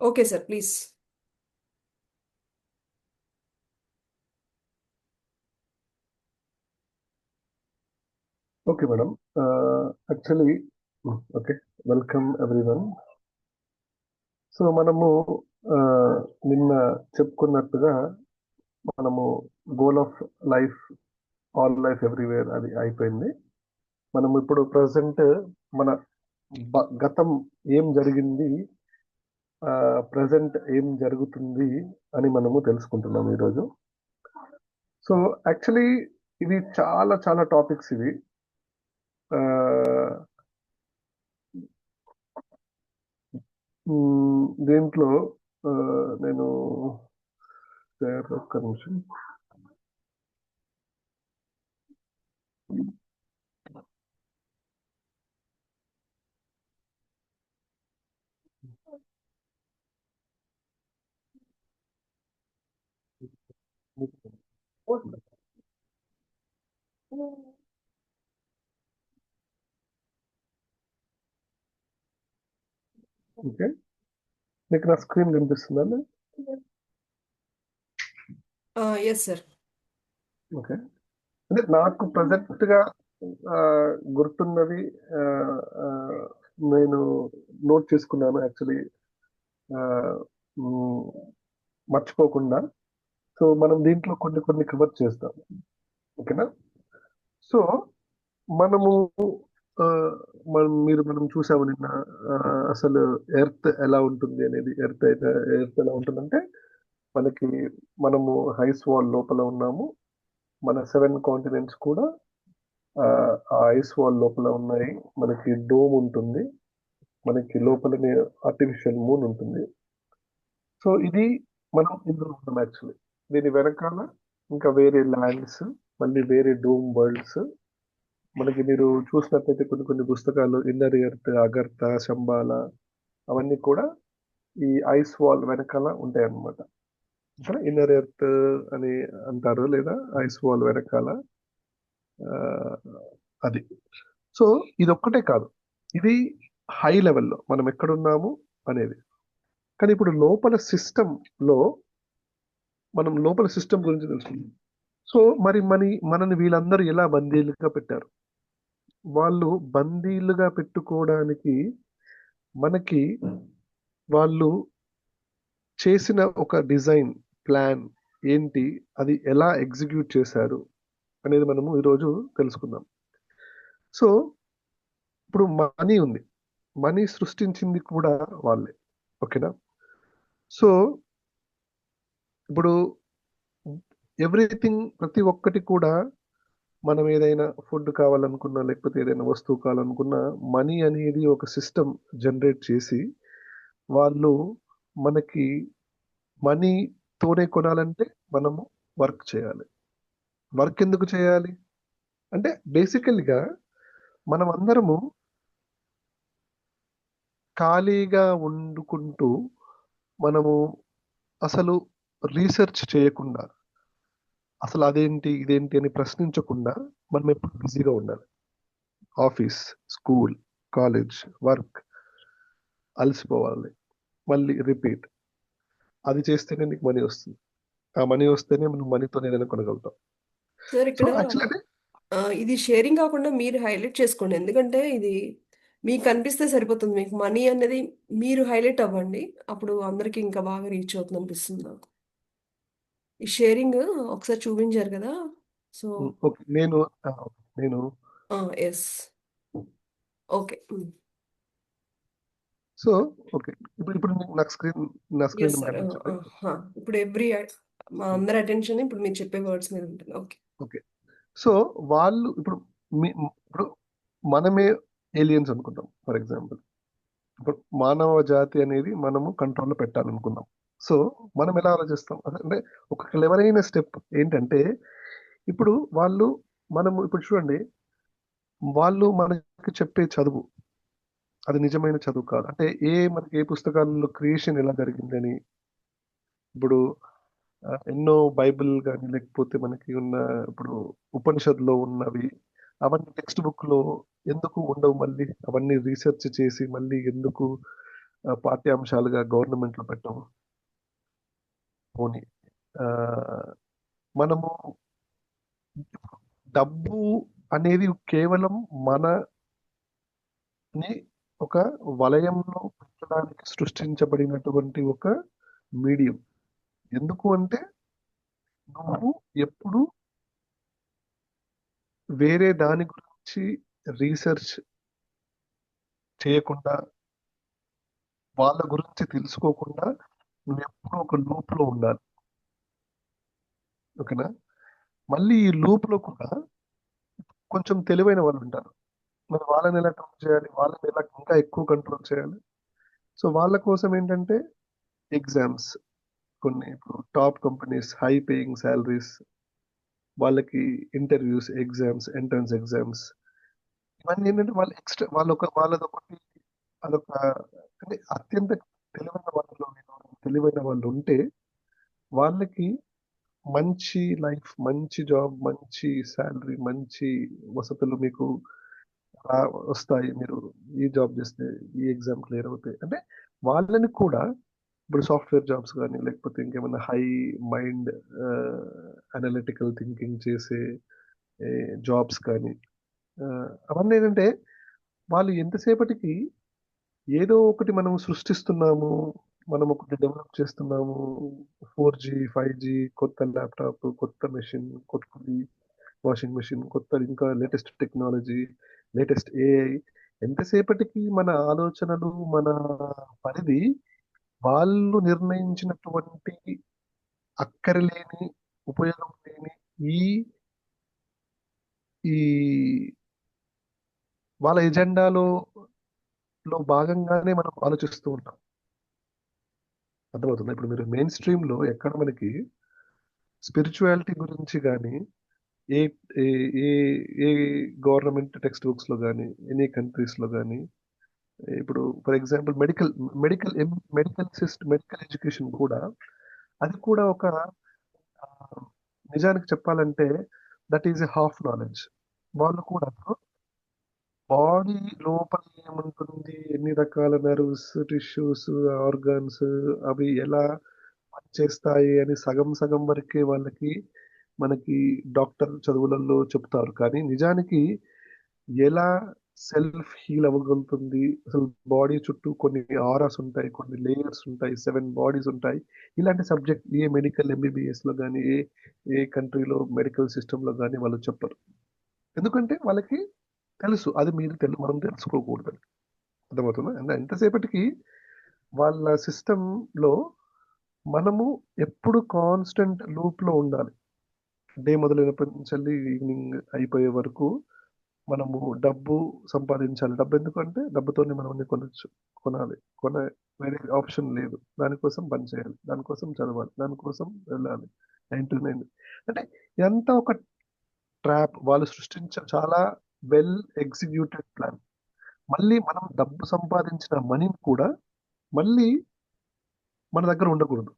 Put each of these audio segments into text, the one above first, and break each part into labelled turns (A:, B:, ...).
A: Okay sir, please.
B: Okay madam. Actually okay, welcome everyone. So మనము ఆ, నిన్న చెప్పుకున్నట్టుగా మనము goal of life, all life everywhere అది అయిపోయింది. మనం ఇప్పుడు ప్రజెంట్ మన గతం ఏం జరిగింది, ప్రజెంట్ ఏం జరుగుతుంది అని మనము తెలుసుకుంటున్నాం ఈరోజు. సో యాక్చువల్లీ ఇవి చాలా చాలా టాపిక్స్ ఇవి. ఆ, దీంట్లో ఆ, నేను ఒక్క నిమిషం. ఓకే, మీకు నా స్క్రీన్ కనిపిస్తుందండి?
A: Yes sir.
B: ఓకే, అంటే నాకు ప్రజెంట్ గా ఆ, గుర్తున్నది, ఆ, ఆ, నేను నోట్ చేసుకున్నాను యాక్చువల్లీ, మర్చిపోకుండా. సో మనం దీంట్లో కొన్ని కొన్ని కవర్ చేస్తాం. ఓకేనా? సో మనము ఆ, మనం చూసాము నిన్న. ఆ, అసలు ఎర్త్ ఎలా ఉంటుంది అనేది, ఎర్త్ ఎలా ఉంటుందంటే మనకి, మనము ఐస్ వాల్ లోపల ఉన్నాము. మన 7 కాంటినెంట్స్ కూడా ఆ ఐస్ వాల్ లోపల ఉన్నాయి. మనకి డోమ్ ఉంటుంది, మనకి లోపలనే ఆర్టిఫిషియల్ మూన్ ఉంటుంది. సో ఇది మనం ఇందులో ఉన్నాం యాక్చువల్లీ. దీని వెనకాల ఇంకా వేరే ల్యాండ్స్, మళ్ళీ వేరే డోమ్ వరల్డ్స్. మనకి మీరు చూసినట్లయితే కొన్ని కొన్ని పుస్తకాలు ఇన్నర్ ఎర్త్, అగర్త, శంబాల, అవన్నీ కూడా ఈ ఐస్ వాల్ వెనకాల ఉంటాయి అన్నమాట. ఇక్కడ ఇన్నర్ ఎర్త్ అని అంటారు, లేదా ఐస్ వాల్ వెనకాల. ఆ, అది. సో ఇది ఒక్కటే కాదు, ఇది హై లెవెల్లో మనం ఎక్కడున్నాము అనేది. కానీ ఇప్పుడు లోపల సిస్టమ్ లో, మనం లోపల సిస్టమ్ గురించి తెలుసుకుందాం. సో మరి మనని వీళ్ళందరూ ఎలా బందీలుగా పెట్టారు? వాళ్ళు బందీలుగా పెట్టుకోవడానికి మనకి వాళ్ళు చేసిన ఒక డిజైన్, ప్లాన్ ఏంటి, అది ఎలా ఎగ్జిక్యూట్ చేశారు అనేది మనము ఈరోజు తెలుసుకుందాం. సో ఇప్పుడు మనీ ఉంది, మనీ సృష్టించింది కూడా వాళ్ళే. ఓకేనా? సో ఇప్పుడు ఎవ్రీథింగ్, ప్రతి ఒక్కటి కూడా, మనం ఏదైనా ఫుడ్ కావాలనుకున్నా, లేకపోతే ఏదైనా వస్తువు కావాలనుకున్నా, మనీ అనేది ఒక సిస్టమ్ జనరేట్ చేసి వాళ్ళు మనకి మనీతోనే కొనాలంటే మనము వర్క్ చేయాలి. వర్క్ ఎందుకు చేయాలి అంటే బేసికల్గా మనం అందరము ఖాళీగా వండుకుంటూ, మనము అసలు రీసెర్చ్ చేయకుండా, అసలు అదేంటి ఇదేంటి అని ప్రశ్నించకుండా మనం ఎప్పుడు బిజీగా ఉండాలి. ఆఫీస్, స్కూల్, కాలేజ్, వర్క్, అలసిపోవాలి, మళ్ళీ రిపీట్. అది చేస్తేనే నీకు మనీ వస్తుంది. ఆ మనీ వస్తేనే మనం మనీతో ఏదైనా కొనగలుగుతాం.
A: సార్
B: సో
A: ఇక్కడ
B: యాక్చువల్లీ
A: ఇది షేరింగ్ కాకుండా మీరు హైలైట్ చేసుకోండి, ఎందుకంటే ఇది మీకు కనిపిస్తే సరిపోతుంది. మీకు మనీ అనేది మీరు హైలైట్ అవ్వండి, అప్పుడు అందరికి ఇంకా బాగా రీచ్ అవుతుంది అనిపిస్తుంది నాకు. ఈ షేరింగ్ ఒకసారి చూపించారు కదా. సో
B: ఓకే, నేను
A: ఎస్. ఓకే.
B: సో ఓకే, ఇప్పుడు నాకు నా
A: ఎస్
B: స్క్రీన్
A: సార్.
B: కనిపించండి.
A: ఇప్పుడు మా అందరి అటెన్షన్ ఇప్పుడు మీరు చెప్పే వర్డ్స్ మీద ఉంటుంది. ఓకే.
B: ఓకే, సో వాళ్ళు ఇప్పుడు ఇప్పుడు మనమే ఏలియన్స్ అనుకుంటాం ఫర్ ఎగ్జాంపుల్. ఇప్పుడు మానవ జాతి అనేది మనము కంట్రోల్లో పెట్టాలనుకున్నాం. సో మనం ఎలా ఆలోచిస్తాం అంటే ఒక క్లెవరైన స్టెప్ ఏంటంటే, ఇప్పుడు మనము ఇప్పుడు చూడండి, వాళ్ళు మనకి చెప్పే చదువు అది నిజమైన చదువు కాదు. అంటే మనకి ఏ పుస్తకాలలో క్రియేషన్ ఎలా జరిగిందని, ఇప్పుడు ఎన్నో బైబిల్ కానీ, లేకపోతే మనకి ఉన్న ఇప్పుడు ఉపనిషత్తులో ఉన్నవి, అవన్నీ టెక్స్ట్ బుక్ లో ఎందుకు ఉండవు? మళ్ళీ అవన్నీ రీసెర్చ్ చేసి మళ్ళీ ఎందుకు పాఠ్యాంశాలుగా గవర్నమెంట్లో పెట్టము. పోనీ ఆ, మనము డబ్బు అనేది కేవలం మనని ఒక వలయంలో పెట్టడానికి సృష్టించబడినటువంటి ఒక మీడియం. ఎందుకు అంటే నువ్వు ఎప్పుడు వేరే దాని గురించి రీసెర్చ్ చేయకుండా, వాళ్ళ గురించి తెలుసుకోకుండా నువ్వు ఎప్పుడు ఒక లూప్ లో ఉండాలి. ఓకేనా? మళ్ళీ ఈ లూప్ లో కూడా కొంచెం తెలివైన వాళ్ళు ఉంటారు. మరి వాళ్ళని ఎలా కంట్రోల్ చేయాలి, వాళ్ళని ఎలా ఇంకా ఎక్కువ కంట్రోల్ చేయాలి? సో వాళ్ళ కోసం ఏంటంటే ఎగ్జామ్స్, కొన్ని ఇప్పుడు top companies high paying salaries, వాళ్ళకి ఇంటర్వ్యూస్, ఎగ్జామ్స్, ఎంట్రన్స్ ఎగ్జామ్స్, ఇవన్నీ ఏంటంటే వాళ్ళు ఎక్స్ట్రా వాళ్ళదొకటి, అదొక, అంటే అత్యంత తెలివైన వాళ్ళు ఉంటే వాళ్ళకి మంచి లైఫ్, మంచి జాబ్, మంచి శాలరీ, మంచి వసతులు మీకు వస్తాయి. మీరు ఈ జాబ్ చేస్తే, ఈ ఎగ్జామ్ క్లియర్ అవుతాయి అంటే వాళ్ళని కూడా, ఇప్పుడు సాఫ్ట్వేర్ జాబ్స్ కానీ లేకపోతే ఇంకేమైనా హై మైండ్ అనలిటికల్ థింకింగ్ చేసే జాబ్స్ కానీ, ఆ, అవన్నీ ఏంటంటే వాళ్ళు ఎంతసేపటికి ఏదో ఒకటి మనం సృష్టిస్తున్నాము, మనం ఒకటి డెవలప్ చేస్తున్నాము. 4G 5G, కొత్త ల్యాప్టాప్, కొత్త మెషిన్, కొత్త వాషింగ్ మెషిన్, కొత్త ఇంకా లేటెస్ట్ టెక్నాలజీ, లేటెస్ట్ ఏఐ, ఎంతసేపటికి మన ఆలోచనలు, మన పరిధి వాళ్ళు నిర్ణయించినటువంటి అక్కరలేని, ఉపయోగం లేని ఈ ఈ వాళ్ళ ఎజెండాలో భాగంగానే మనం ఆలోచిస్తూ ఉంటాం. అర్థమవుతుంది. ఇప్పుడు మీరు మెయిన్ స్ట్రీమ్ లో ఎక్కడ మనకి స్పిరిచువాలిటీ గురించి కానీ, ఏ ఏ ఏ ఏ గవర్నమెంట్ టెక్స్ట్ బుక్స్ లో కానీ, ఎనీ కంట్రీస్ లో కానీ, ఇప్పుడు ఫర్ ఎగ్జాంపుల్ మెడికల్ ఎడ్యుకేషన్ కూడా, అది కూడా ఒక ఆ, నిజానికి చెప్పాలంటే that is a half knowledge. వాళ్ళు కూడా బాడీ లోపల ఏముంటుంది, ఎన్ని రకాల నర్వ్స్, టిష్యూస్, ఆర్గాన్స్, అవి ఎలా పనిచేస్తాయి అని సగం సగం వరకే వాళ్ళకి, మనకి డాక్టర్ చదువులలో చెప్తారు. కానీ నిజానికి ఎలా సెల్ఫ్ హీల్ అవ్వగలుగుతుంది, అసలు బాడీ చుట్టూ కొన్ని ఆరాస్ ఉంటాయి, కొన్ని లేయర్స్ ఉంటాయి, 7 బాడీస్ ఉంటాయి. ఇలాంటి సబ్జెక్ట్ ఏ మెడికల్ ఎంబీబీఎస్ లో కానీ, ఏ కంట్రీలో మెడికల్ సిస్టమ్ లో కానీ వాళ్ళు చెప్పరు. ఎందుకంటే వాళ్ళకి తెలుసు అది మీరు మనం తెలుసుకోకూడదు. అర్థమవుతుందా? అంటే ఎంతసేపటికి వాళ్ళ సిస్టమ్ లో మనము ఎప్పుడు కాన్స్టెంట్ లూప్ లో ఉండాలి. డే మొదలైనప్పటి నుంచి ఈవినింగ్ అయిపోయే వరకు మనము డబ్బు సంపాదించాలి. డబ్బు ఎందుకంటే డబ్బుతోనే మనం అన్ని కొనొచ్చు, కొనాలి, వేరే ఆప్షన్ లేదు. దానికోసం పని చేయాలి, దానికోసం చదవాలి, దానికోసం వెళ్ళాలి 9 to 9. అంటే ఇదంతా ఒక ట్రాప్, వాళ్ళు సృష్టించిన చాలా వెల్ ఎగ్జిక్యూటెడ్ ప్లాన్. మళ్ళీ మనం డబ్బు సంపాదించిన మనీని కూడా మళ్ళీ మన దగ్గర ఉండకూడదు.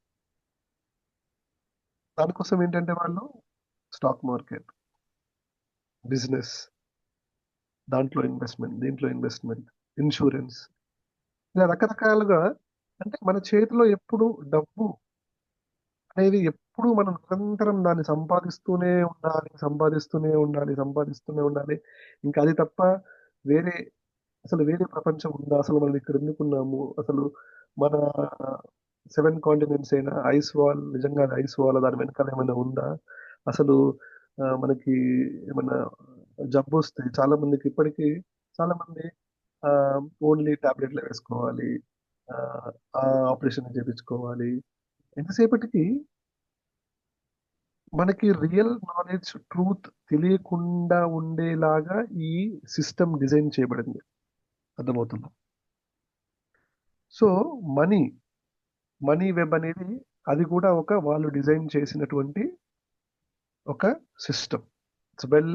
B: దానికోసం ఏంటంటే వాళ్ళు స్టాక్ మార్కెట్, బిజినెస్, దాంట్లో ఇన్వెస్ట్మెంట్, దీంట్లో ఇన్వెస్ట్మెంట్, ఇన్సూరెన్స్, ఇలా రకరకాలుగా. అంటే మన చేతిలో ఎప్పుడు డబ్బు అనేది, ఎప్పుడు మనం నిరంతరం దాన్ని సంపాదిస్తూనే ఉండాలి, సంపాదిస్తూనే ఉండాలి, సంపాదిస్తూనే ఉండాలి. ఇంకా అది తప్ప వేరే, అసలు వేరే ప్రపంచం ఉందా, అసలు మనం ఇక్కడ ఎందుకున్నాము, అసలు మన 7 కాంటినెంట్స్ అయినా ఐస్ వాల్ నిజంగా ఐస్ వాల్, దాని వెనకాల ఏమైనా ఉందా, అసలు మనకి ఏమైనా జబ్బు వస్తే చాలా మందికి ఇప్పటికీ, చాలా మంది ఓన్లీ టాబ్లెట్లు వేసుకోవాలి, ఆ ఆపరేషన్ చేయించుకోవాలి. ఎంతసేపటికి మనకి రియల్ నాలెడ్జ్, ట్రూత్ తెలియకుండా ఉండేలాగా ఈ సిస్టమ్ డిజైన్ చేయబడింది. అర్థమవుతుంది. సో మనీ మనీ వెబ్ అనేది, అది కూడా ఒక వాళ్ళు డిజైన్ చేసినటువంటి ఒక system. It's well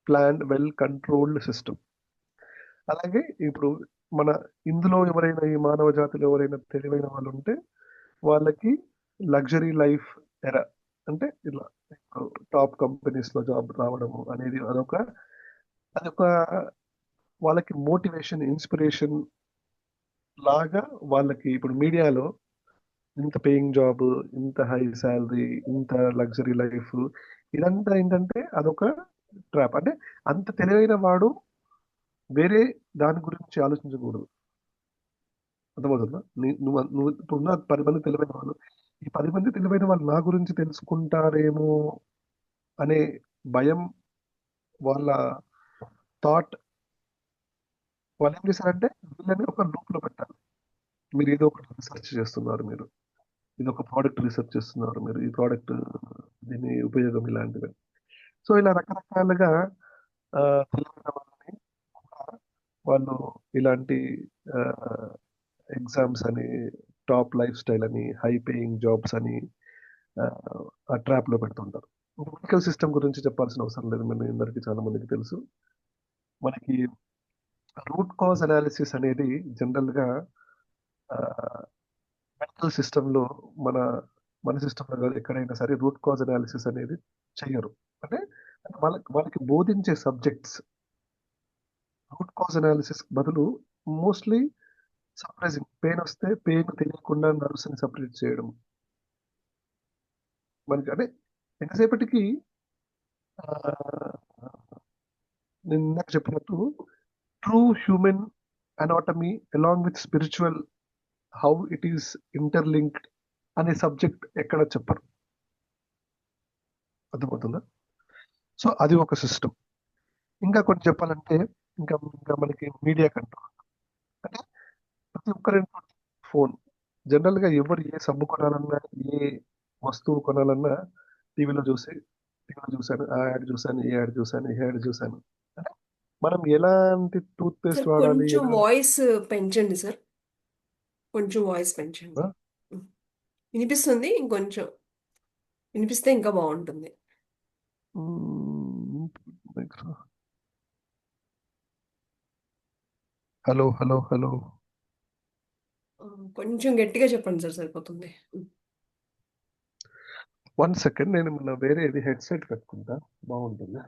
B: planned, well controlled system. అలాగే ఇప్పుడు మన ఇందులో ఎవరైనా, ఈ మానవ జాతిలో ఎవరైనా తెలివైన వాళ్ళు ఉంటే వాళ్ళకి లగ్జరీ లైఫ్ ఎరా, అంటే ఇలా టాప్ కంపెనీస్ లో జాబ్ రావడము అనేది, అదొక వాళ్ళకి మోటివేషన్, ఇన్స్పిరేషన్ లాగా వాళ్ళకి ఇప్పుడు మీడియాలో ఇంత పేయింగ్ జాబ్, ఇంత హై శాలరీ, ఇంత లగ్జరీ లైఫ్, ఇదంతా ఏంటంటే అదొక ట్రాప్. అంటే అంత తెలివైన వాడు వేరే దాని గురించి ఆలోచించకూడదు. అర్థమవుతుందా? నువ్వు నువ్వు ఇప్పుడున్న 10 మంది తెలివైన వాళ్ళు, ఈ 10 మంది తెలివైన వాళ్ళు నా గురించి తెలుసుకుంటారేమో అనే భయం, వాళ్ళ థాట్, వాళ్ళు ఏం చేశారంటే వీళ్ళని ఒక లూప్ లో పెట్టాలి. మీరు ఏదో ఒకటి రీసెర్చ్ చేస్తున్నారు, మీరు ఇది ఒక ప్రోడక్ట్ రీసెర్చ్ చేస్తున్నారు, మీరు ఈ ప్రోడక్ట్ దీని ఉపయోగం ఇలాంటివి. సో ఇలా రకరకాలుగా ఆ, తెలివైన వాళ్ళని కూడా వాళ్ళు ఇలాంటి ఎగ్జామ్స్ అని, టాప్ లైఫ్ స్టైల్ అని, హై పేయింగ్ జాబ్స్ అని ఆ, ఆ ట్రాప్ లో పెడుతుంటారు. మెడికల్ సిస్టమ్ గురించి చెప్పాల్సిన అవసరం లేదు, మన అందరికీ చాలా మందికి తెలుసు. మనకి రూట్ కాజ్ అనాలిసిస్ అనేది జనరల్ గా మెడికల్ సిస్టమ్ లో, మన మన సిస్టమ్ లో కాదు, ఎక్కడైనా సరే రూట్ కాజ్ అనాలిసిస్ అనేది చెయ్యరు. అంటే వాళ్ళకి బోధించే సబ్జెక్ట్స్ రూట్ కాజ్ అనాలిసిస్ బదులు మోస్ట్లీ సర్ప్రైజింగ్, పెయిన్ వస్తే పెయిన్ తెలియకుండా నర్వ్స్ ని సపరేట్ చేయడం. మనకి అంటే ఎంతసేపటికి ఆ, నేను ఇందాక చెప్పినట్టు true human anatomy along with spiritual, how it is interlinked అనే సబ్జెక్ట్ ఎక్కడ చెప్పరు. అర్థమవుతుందా? సో అది ఒక సిస్టమ్. ఇంకా కొన్ని చెప్పాలంటే, ఇంకా ఇంకా మనకి మీడియా కంట్రోల్. అంటే ప్రతి ఒక్కరి ఫోన్, జనరల్ గా ఎవరు ఏ సబ్బు కొనాలన్నా, ఏ వస్తువు కొనాలన్నా టీవీలో చూసి, టీవీలో చూశాను, ఆ యాడ్ చూశాను, ఈ యాడ్ చూశాను, ఈ యాడ్ చూశాను. అంటే మనం ఎలాంటి టూత్ పేస్ట్
A: సార్
B: వాడాలి,
A: కొంచెం
B: ఎలా
A: వాయిస్ పెంచండి సార్, కొంచెం వాయిస్ పెంచండి. ఉం. వినిపిస్తుంది, ఇంకొంచెం వినిపిస్తే ఇంకా బాగుంటుంది.
B: Hello hello hello.
A: ఆ, కొంచెం గట్టిగా చెప్పండి సార్, సరిపోతుంది. ఉం.
B: 1 సెకండ్, నేను మన వేరే ఇది హెడ్సెట్ పెట్టుకుంటా, బాగుంటుంది.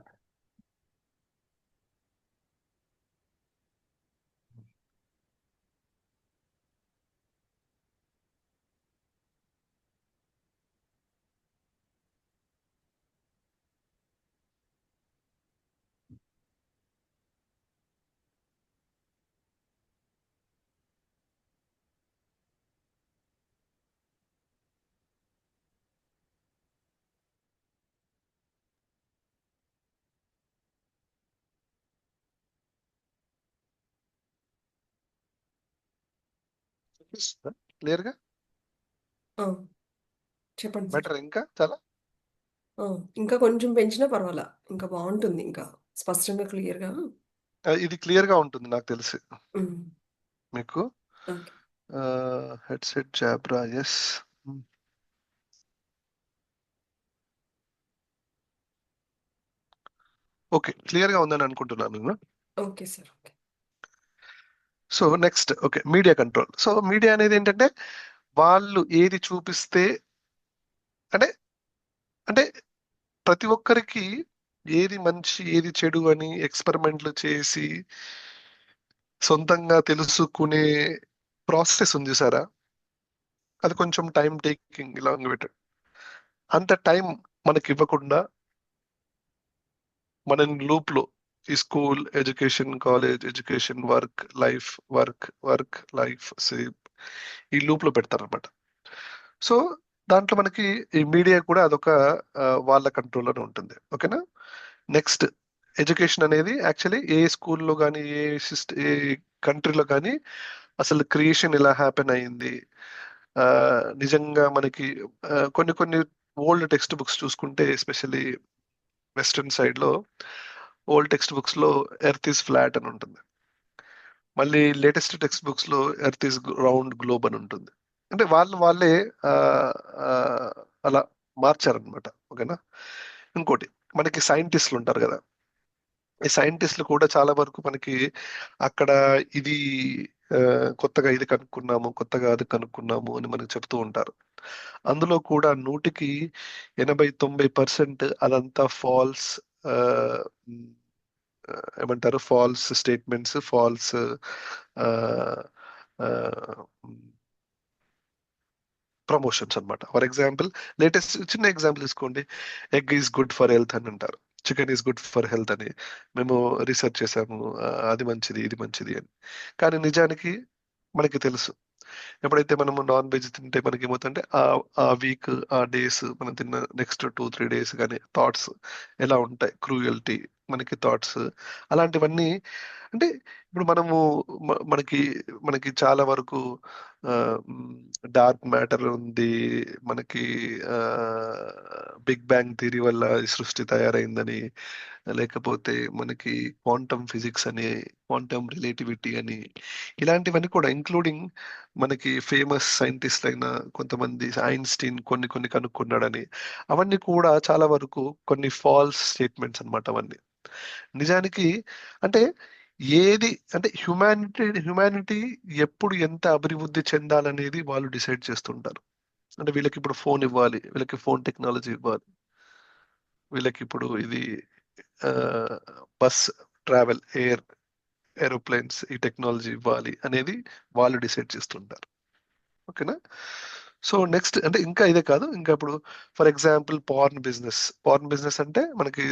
B: క్లియర్ గా
A: ఆ, చెప్పండి సార్.
B: బెటర్, ఇంకా చాలా.
A: ఆ, ఇంకా కొంచెం పెంచినా పర్వాలా, ఇంకా బాగుంటుంది, ఇంకా స్పష్టంగా క్లియర్గా.
B: ఇది క్లియర్ గా ఉంటుంది నాకు తెలిసి మీకు.
A: Okay.
B: Headset Jabra, yes. Okay, clear గా ఉందని అనుకుంటున్నాను నేను.
A: Okay sir. Okay.
B: So next, okay, media control. So media అనేది ఏంటంటే వాళ్ళు ఏది చూపిస్తే, అంటే అంటే ప్రతి ఒక్కరికి ఏది మంచి ఏది చెడు అని ఎక్స్పెరిమెంట్లు చేసి సొంతంగా తెలుసుకునే ప్రాసెస్ ఉంది సారా, అది కొంచెం టైం టేకింగ్ లాంగ్ విట్. అంత టైం మనకి ఇవ్వకుండా మన లూప్ లో, ఈ school education, college education, work life, work work life same, ఈ లూప్ లో పెడతారనమాట. సో దాంట్లో మనకి ఈ మీడియా కూడా అదొక వాళ్ళ కంట్రోల్లోనే ఉంటుంది. ఓకేనా? నెక్స్ట్, ఎడ్యుకేషన్ అనేది యాక్చువల్లీ ఏ స్కూల్లో కానీ, ఏ కంట్రీలో కానీ అసలు క్రియేషన్ ఎలా హ్యాపెన్ అయింది, ఆ, నిజంగా మనకి కొన్ని కొన్ని ఓల్డ్ టెక్స్ట్ బుక్స్ చూసుకుంటే, ఎస్పెషల్లీ వెస్టర్న్ సైడ్ లో ఓల్డ్ టెక్స్ట్ బుక్స్ లో ఎర్త్ ఈస్ ఫ్లాట్ అని ఉంటుంది. మళ్ళీ లేటెస్ట్ టెక్స్ట్ బుక్స్ లో ఎర్త్ ఈస్ రౌండ్ గ్లోబ్ అని ఉంటుంది. అంటే వాళ్ళే ఆ, ఆ, అలా మార్చారనమాట. ఓకేనా? ఇంకోటి, మనకి సైంటిస్టులు ఉంటారు కదా, ఈ సైంటిస్టులు కూడా చాలా వరకు మనకి అక్కడ ఇది ఆ, కొత్తగా ఇది కనుక్కున్నాము, కొత్తగా అది కనుక్కున్నాము అని మనకి చెప్తూ ఉంటారు. అందులో కూడా 100-90% అదంతా ఫాల్స్, ఏమంటారు, ఫాల్స్ స్టేట్మెంట్స్, ఫాల్స్ ప్రమోషన్స్ అన్నమాట. ఫర్ ఎగ్జాంపుల్, లేటెస్ట్ చిన్న ఎగ్జాంపుల్ తీసుకోండి. Egg is good for health అని అంటారు, chicken is good for health అని మేము రీసెర్చ్ చేసాము. అది మంచిది, ఇది మంచిది అని. కానీ నిజానికి మనకి తెలుసు, ఎప్పుడైతే మనము నాన్ వెజ్ తింటే మనకి ఏమవుతుందంటే ఆ వీక్, ఆ డేస్, మనం తిన్న నెక్స్ట్ 2-3 డేస్ కానీ థాట్స్ ఎలా ఉంటాయి, క్రూయల్టీ, మనకి థాట్స్ అలాంటివన్నీ. అంటే ఇప్పుడు మనము మనకి మనకి చాలా వరకు డార్క్ మ్యాటర్ ఉంది, మనకి బిగ్ బ్యాంగ్ థియరీ వల్ల ఈ సృష్టి తయారైందని, లేకపోతే మనకి క్వాంటమ్ ఫిజిక్స్ అని, క్వాంటమ్ రిలేటివిటీ అని, ఇలాంటివన్నీ కూడా ఇంక్లూడింగ్ మనకి ఫేమస్ సైంటిస్ట్ అయిన కొంతమంది ఐన్స్టీన్ కొన్ని కొన్ని కనుక్కున్నాడని, అవన్నీ కూడా చాలా వరకు కొన్ని ఫాల్స్ స్టేట్మెంట్స్ అన్నమాట అవన్నీ. నిజానికి అంటే ఏది అంటే హ్యుమానిటీ ఎప్పుడు ఎంత అభివృద్ధి చెందాలనేది వాళ్ళు డిసైడ్ చేస్తుంటారు. అంటే వీళ్ళకి ఇప్పుడు ఫోన్ ఇవ్వాలి, వీళ్ళకి ఫోన్ టెక్నాలజీ ఇవ్వాలి, వీళ్ళకి ఇప్పుడు ఇది బస్ ట్రావెల్, ఏరోప్లేన్స్, ఈ టెక్నాలజీ ఇవ్వాలి అనేది వాళ్ళు డిసైడ్ చేస్తుంటారు. ఓకేనా? సో నెక్స్ట్ అంటే ఇంకా ఇదే కాదు, ఇంకా ఇప్పుడు ఫర్ ఎగ్జాంపుల్ పార్న్ బిజినెస్ అంటే మనకి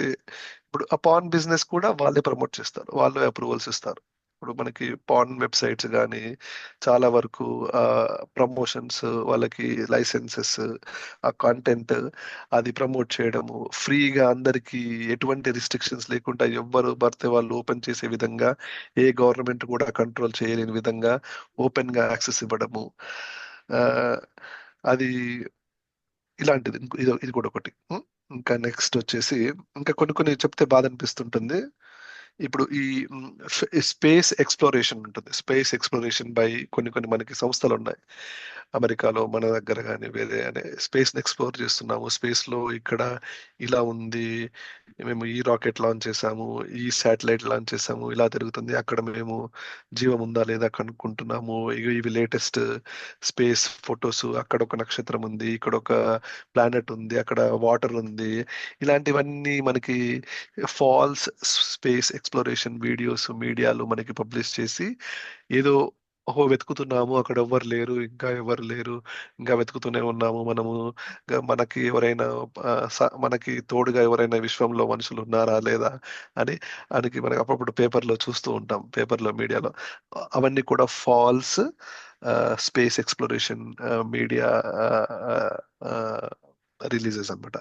B: ఇప్పుడు ఆ పార్న్ బిజినెస్ కూడా వాళ్ళే ప్రమోట్ చేస్తారు, వాళ్ళే అప్రూవల్స్ ఇస్తారు. ఇప్పుడు మనకి పార్న్ వెబ్సైట్స్ కానీ చాలా వరకు ఆ ప్రమోషన్స్, వాళ్ళకి లైసెన్సెస్, ఆ కంటెంట్ అది ప్రమోట్ చేయడము, ఫ్రీగా అందరికీ ఎటువంటి రిస్ట్రిక్షన్స్ లేకుండా ఎవ్వరు పడితే వాళ్ళు ఓపెన్ చేసే విధంగా, ఏ గవర్నమెంట్ కూడా కంట్రోల్ చేయలేని విధంగా ఓపెన్ గా యాక్సెస్ ఇవ్వడము. ఆ, అది ఇలాంటిది ఇది కూడా ఒకటి. ఇంకా నెక్స్ట్ వచ్చేసి, ఇంకా కొన్ని కొన్ని చెప్తే బాధ అనిపిస్తుంటుంది. ఇప్పుడు ఈ స్పేస్ ఎక్స్ప్లోరేషన్ ఉంటుంది, స్పేస్ ఎక్స్ప్లోరేషన్ బై కొన్ని కొన్ని మనకి సంస్థలు ఉన్నాయి అమెరికాలో, మన దగ్గర కానీ వేరే అనే స్పేస్ ని ఎక్స్ప్లోర్ చేస్తున్నాము. స్పేస్ లో ఇక్కడ ఇలా ఉంది, మేము ఈ రాకెట్ లాంచ్ చేసాము, ఈ శాటిలైట్ లాంచ్ చేసాము, ఇలా తిరుగుతుంది, అక్కడ మేము జీవం ఉందా లేదా కనుక్కుంటున్నాము, ఇవి లేటెస్ట్ స్పేస్ ఫొటోస్, అక్కడ ఒక నక్షత్రం ఉంది, ఇక్కడ ఒక ప్లానెట్ ఉంది, అక్కడ వాటర్ ఉంది. ఇలాంటివన్నీ మనకి ఫాల్స్ స్పేస్ ఎక్స్ప్లోరేషన్ వీడియోస్ మీడియాలో మనకి పబ్లిష్ చేసి, ఏదో ఓహో వెతుకుతున్నాము, అక్కడ ఎవ్వరు లేరు, ఇంకా ఎవరు లేరు, ఇంకా వెతుకుతూనే ఉన్నాము మనము, మనకి ఎవరైనా మనకి తోడుగా ఎవరైనా విశ్వంలో మనుషులు ఉన్నారా లేదా అని అని మనకి అప్పుడప్పుడు పేపర్లో చూస్తూ ఉంటాం, పేపర్లో మీడియాలో. అవన్నీ కూడా false space exploration media releases అన్నమాట.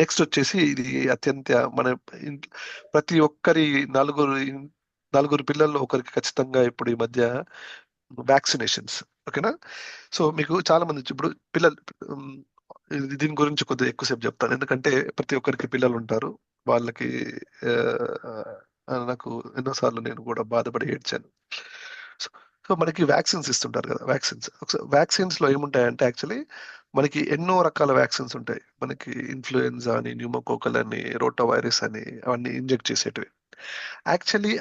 B: నెక్స్ట్ వచ్చేసి ఇది అత్యంత మన ఇంట్- ప్రతి ఒక్కరి నలుగురు పిల్లల్లో ఒకరికి ఖచ్చితంగా ఇప్పుడు ఈ మధ్య వ్యాక్సినేషన్స్. ఓకేనా? సో మీకు చాలా మంది ఇప్పుడు పిల్లలు, ఉమ్, దీని గురించి కొద్దిగా ఎక్కువసేపు చెప్తాను, ఎందుకంటే ప్రతి ఒక్కరికి పిల్లలు ఉంటారు. వాళ్ళకి ఆ, నాకు ఎన్నోసార్లు నేను కూడా బాధపడి ఏడ్చాను. సో సో మనకి వ్యాక్సిన్స్ ఇస్తుంటారు కదా, వ్యాక్సిన్స్ లో ఏముంటాయంటే యాక్చువల్లీ మనకి ఎన్నో రకాల వ్యాక్సిన్స్ ఉంటాయి. మనకి ఇన్ఫ్లుయెన్జా అని, న్యూమోకోకల్ అని, రోటా వైరస్ అని, అవన్నీ ఇంజెక్ట్ చేసేటివి. యాక్చువల్లీ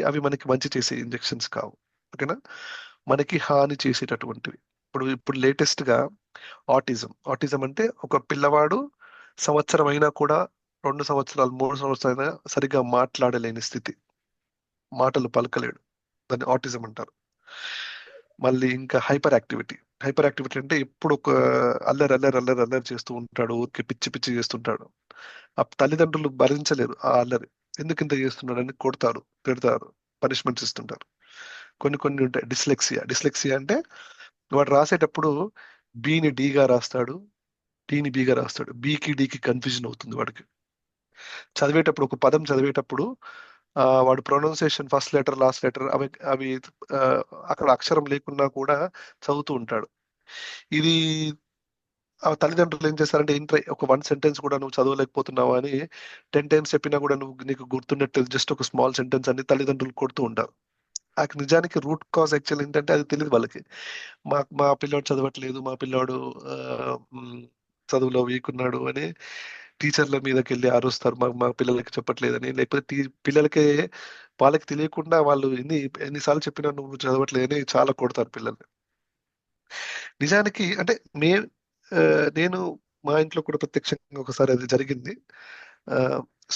B: అవి మనకి మంచి చేసే ఇంజెక్షన్స్ కావు. ఓకేనా? మనకి హాని చేసేటటువంటివి. ఇప్పుడు లేటెస్ట్ గా ఆటిజం అంటే ఒక పిల్లవాడు సంవత్సరం అయినా కూడా, 2 సంవత్సరాలు 3 సంవత్సరాలు అయినా సరిగ్గా మాట్లాడలేని స్థితి, మాటలు పలకలేడు, దాన్ని ఆటిజం అంటారు. మళ్ళీ ఇంకా హైపర్ యాక్టివిటీ అంటే ఎప్పుడు ఒక అల్లరి అల్లరి అల్లరి అల్లరి చేస్తూ ఉంటాడు, ఊరికి పిచ్చి పిచ్చి చేస్తుంటాడు. ఆ తల్లిదండ్రులు భరించలేరు ఆ అల్లరి, ఎందుకు ఇంత చేస్తున్నాడు అని కొడతారు, తిడతారు, పనిష్మెంట్స్ ఇస్తుంటారు. కొన్ని కొన్ని ఉంటాయి. డిస్లెక్సియా అంటే వాడు రాసేటప్పుడు బీని డీగా రాస్తాడు, టీని బీగా రాస్తాడు, బీకి డీకి కన్ఫ్యూజన్ అవుతుంది వాడికి. చదివేటప్పుడు ఒక పదం చదివేటప్పుడు వాడు pronunciation, first letter last letter అవి అవి ఆ, అక్కడ అక్షరం లేకున్నా కూడా చదువుతూ ఉంటాడు. ఇది ఆ తల్లిదండ్రులు ఏం చేస్తారంటే, ఒక 1 సెంటెన్స్ కూడా నువ్వు చదవలేకపోతున్నావా అని 10 టైమ్స్ చెప్పినా కూడా నీకు గుర్తున్నట్టు జస్ట్ ఒక స్మాల్ సెంటెన్స్ అని తల్లిదండ్రులు కొడుతూ ఉంటారు. ఆ నిజానికి రూట్ కాజ్ యాక్చువల్ ఏంటంటే అది తెలియదు వాళ్ళకి. మా పిల్లోడు చదవట్లేదు, మా పిల్లోడు ఆ, మ్, చదువులో వీక్ ఉన్నాడు అని టీచర్ల మీదకి వెళ్ళి అరుస్తారు, మా పిల్లలకి చెప్పట్లేదని. లేకపోతే పిల్లలకే వాళ్ళకి తెలియకుండా వాళ్ళు ఎన్నిసార్లు చెప్పినా నువ్వు చదవట్లేదని చాలా కొడతారు పిల్లల్ని. నిజానికి అంటే మే ఆ, నేను మా ఇంట్లో కూడా ప్రత్యక్షంగా ఒకసారి అది జరిగింది. ఆ,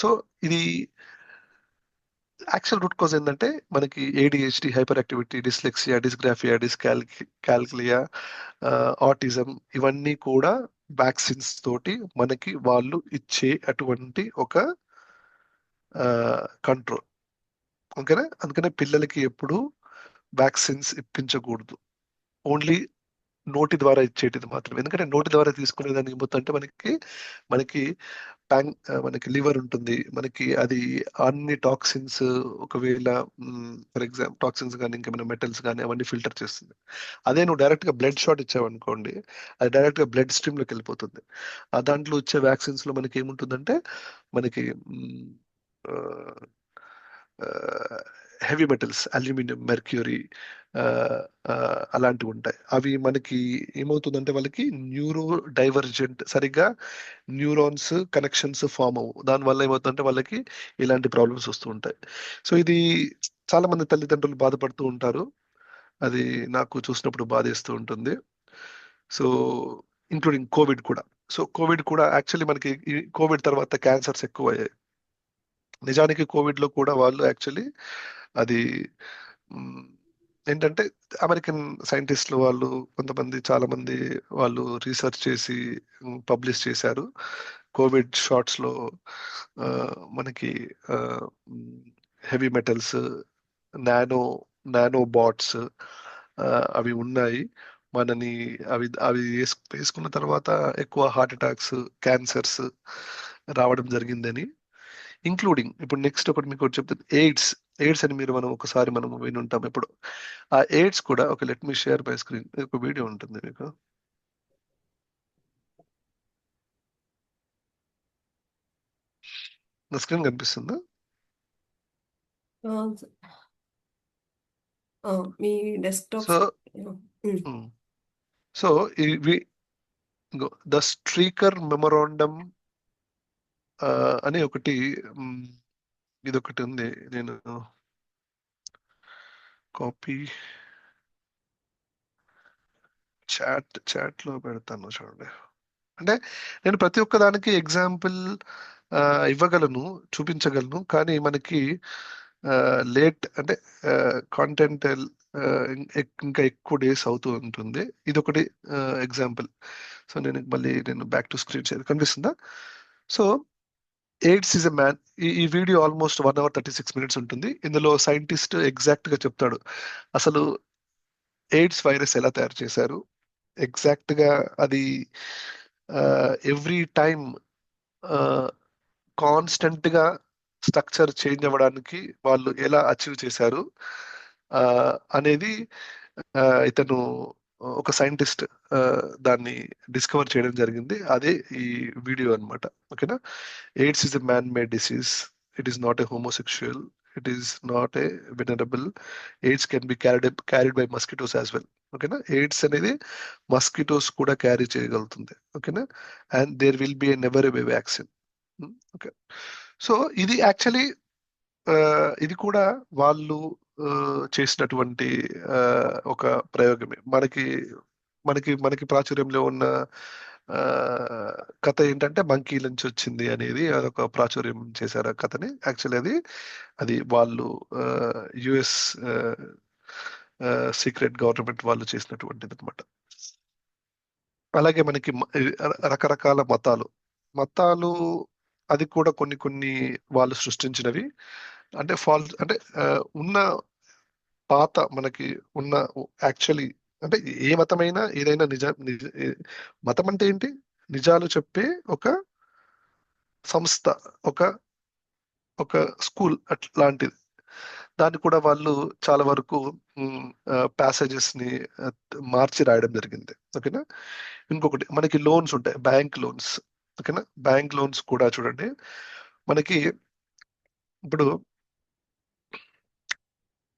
B: సో ఇది యాక్చువల్ రూట్ కాజ్ ఏంటంటే మనకి ADHD, hyper activity, dyslexia, dysgraphia, calculia, autism, ఇవన్నీ కూడా వ్యాక్సిన్స్ తోటి మనకి వాళ్ళు ఇచ్చే అటువంటి ఒక కంట్రోల్. ఓకేనా? అందుకనే పిల్లలకి ఎప్పుడు వ్యాక్సిన్స్ ఇప్పించకూడదు. ఓన్లీ నోటి ద్వారా ఇచ్చేటిది మాత్రమే. ఎందుకంటే నోటి ద్వారా తీసుకునేదానికి ఏమవుతుందంటే మనకి మనకి మనకి లివర్ ఉంటుంది, మనకి అది అన్ని టాక్సిన్స్, ఒకవేళ ఫర్ ఎగ్జాంపుల్ టాక్సిన్స్ కానీ ఇంకేమైనా మెటల్స్ కానీ అవన్నీ ఫిల్టర్ చేస్తుంది. అదే నువ్వు డైరెక్ట్ గా బ్లడ్ షాట్ ఇచ్చావనుకోండి, అది డైరెక్ట్ గా బ్లడ్ స్ట్రీమ్ లోకి వెళ్ళిపోతుంది. ఆ దాంట్లో వచ్చే వ్యాక్సిన్స్ లో మనకి ఏముంటుందంటే మనకి హెవీ మెటల్స్, అల్యూమినియం, మెర్క్యూరీ, అలాంటివి ఉంటాయి. అవి మనకి ఏమవుతుందంటే వాళ్ళకి న్యూరో డైవర్జెంట్, సరిగ్గా న్యూరాన్స్ కనెక్షన్స్ ఫామ్ అవ్వవు. దానివల్ల ఏమవుతుందంటే వాళ్ళకి ఇలాంటి ప్రాబ్లమ్స్ వస్తూ ఉంటాయి. సో ఇది చాలా మంది తల్లిదండ్రులు బాధపడుతూ ఉంటారు. అది నాకు చూసినప్పుడు బాధేస్తూ ఉంటుంది. సో ఇంక్లూడింగ్ కోవిడ్ కూడా. సో కోవిడ్ కూడా యాక్చువల్లీ మనకి ఈ కోవిడ్ తర్వాత క్యాన్సర్స్ ఎక్కువ అయ్యాయి. నిజానికి కోవిడ్ లో కూడా వాళ్ళు యాక్చువల్లీ అది మ్, ఏంటంటే అమెరికన్ సైంటిస్టులు వాళ్ళు కొంతమంది, చాలా మంది వాళ్ళు రీసెర్చ్ చేసి పబ్లిష్ చేశారు. కోవిడ్ షాట్స్ లో ఆ, మనకి heavy metals, nano nano bots అవి ఉన్నాయి. మనని అవి అవి వేసుకున్న తర్వాత ఎక్కువ హార్ట్ అటాక్స్, క్యాన్సర్స్ రావడం జరిగిందని. ఇంక్లూడింగ్ ఇప్పుడు నెక్స్ట్ ఒకటి మీకు ఒకటి చెప్తాను, ఎయిడ్స్. ఎయిడ్స్ అని మనం ఒకసారి మనం విని ఉంటాం ఇప్పుడు. ఆ ఎయిడ్స్ కూడా ఒక, let me share my screen, ఒక వీడియో ఉంటుంది మీకు. నా స్క్రీన్ కనిపిస్తుందా?
A: ఆ, ఆ, మీ డెస్క్టాప్
B: సో
A: ఉమ్.
B: సో ఇవి ద స్ట్రీకర్ మెమోరాండమ్ అని ఒకటి, మ్, ఇదొకటి ఉంది. నేను కాపీ చాట్ లో పెడతాను చూడండి. అంటే నేను ప్రతి ఒక్క దానికి ఎగ్జాంపుల్ ఇవ్వగలను, చూపించగలను, కానీ మనకి లేట్ అంటే కాంటెంట్ ఇంకా ఎక్కువ డేస్ అవుతూ ఉంటుంది. ఇది ఒకటి ఎగ్జాంపుల్. సో నేను బ్యాక్ టు స్క్రీన్ షేర్ కనిపిస్తుందా? So AIDS is a man. ఈ వీడియో ఆల్మోస్ట్ 1 hour 36 minutes ఉంటుంది. ఇందులో సైంటిస్ట్ ఎగ్జాక్ట్ గా చెప్తాడు అసలు ఎయిడ్స్ వైరస్ ఎలా తయారు చేశారు, ఎగ్జాక్ట్ గా అది ఎవ్రీ టైం కాన్స్టెంట్ గా స్ట్రక్చర్ చేంజ్ అవ్వడానికి వాళ్ళు ఎలా అచీవ్ చేశారు ఆ, అనేది ఇతను ఒక సైంటిస్ట్ దాన్ని డిస్కవర్ చేయడం జరిగింది. అదే ఈ వీడియో అన్నమాట. ఓకేనా? AIDS is a man made disease. It is not a homosexual. It is not a venerable. AIDS can be carried by mosquitoes as well. ఓకేనా? ఎయిడ్స్ అనేది మస్కిటోస్ కూడా క్యారీ చేయగలుగుతుంది. ఓకేనా? And there will be a never a vaccine. Okay. So ఇది actually ఇది కూడా వాళ్ళు చేసినటువంటి ఆ, ఒక ప్రయోగమే. మనకి మనకి మనకి ప్రాచుర్యంలో ఉన్న ఆ, కథ ఏంటంటే మంకీ నుంచి వచ్చింది అనేది, అదొక ప్రాచుర్యం చేశారు ఆ కథని. యాక్చువల్లీ అది అది వాళ్ళు యుఎస్ సీక్రెట్ గవర్నమెంట్ వాళ్ళు చేసినటువంటిది అనమాట. అలాగే మనకి రకరకాల మతాలు మతాలు అది కూడా కొన్ని కొన్ని వాళ్ళు సృష్టించినవి. అంటే అంటే ఉన్న పాత మనకి ఉన్న యాక్చువల్లీ అంటే ఏ మతమైనా ఏదైనా మతం అంటే ఏంటి? నిజాలు చెప్పే ఒక సంస్థ, ఒక ఒక స్కూల్ అట్లాంటిది. దాన్ని కూడా వాళ్ళు చాలా వరకు ప్యాసేజెస్ ని మార్చి రాయడం జరిగింది. ఓకేనా? ఇంకొకటి మనకి లోన్స్ ఉంటాయి, బ్యాంక్ లోన్స్. ఓకేనా? బ్యాంక్ లోన్స్ కూడా చూడండి, మనకి ఇప్పుడు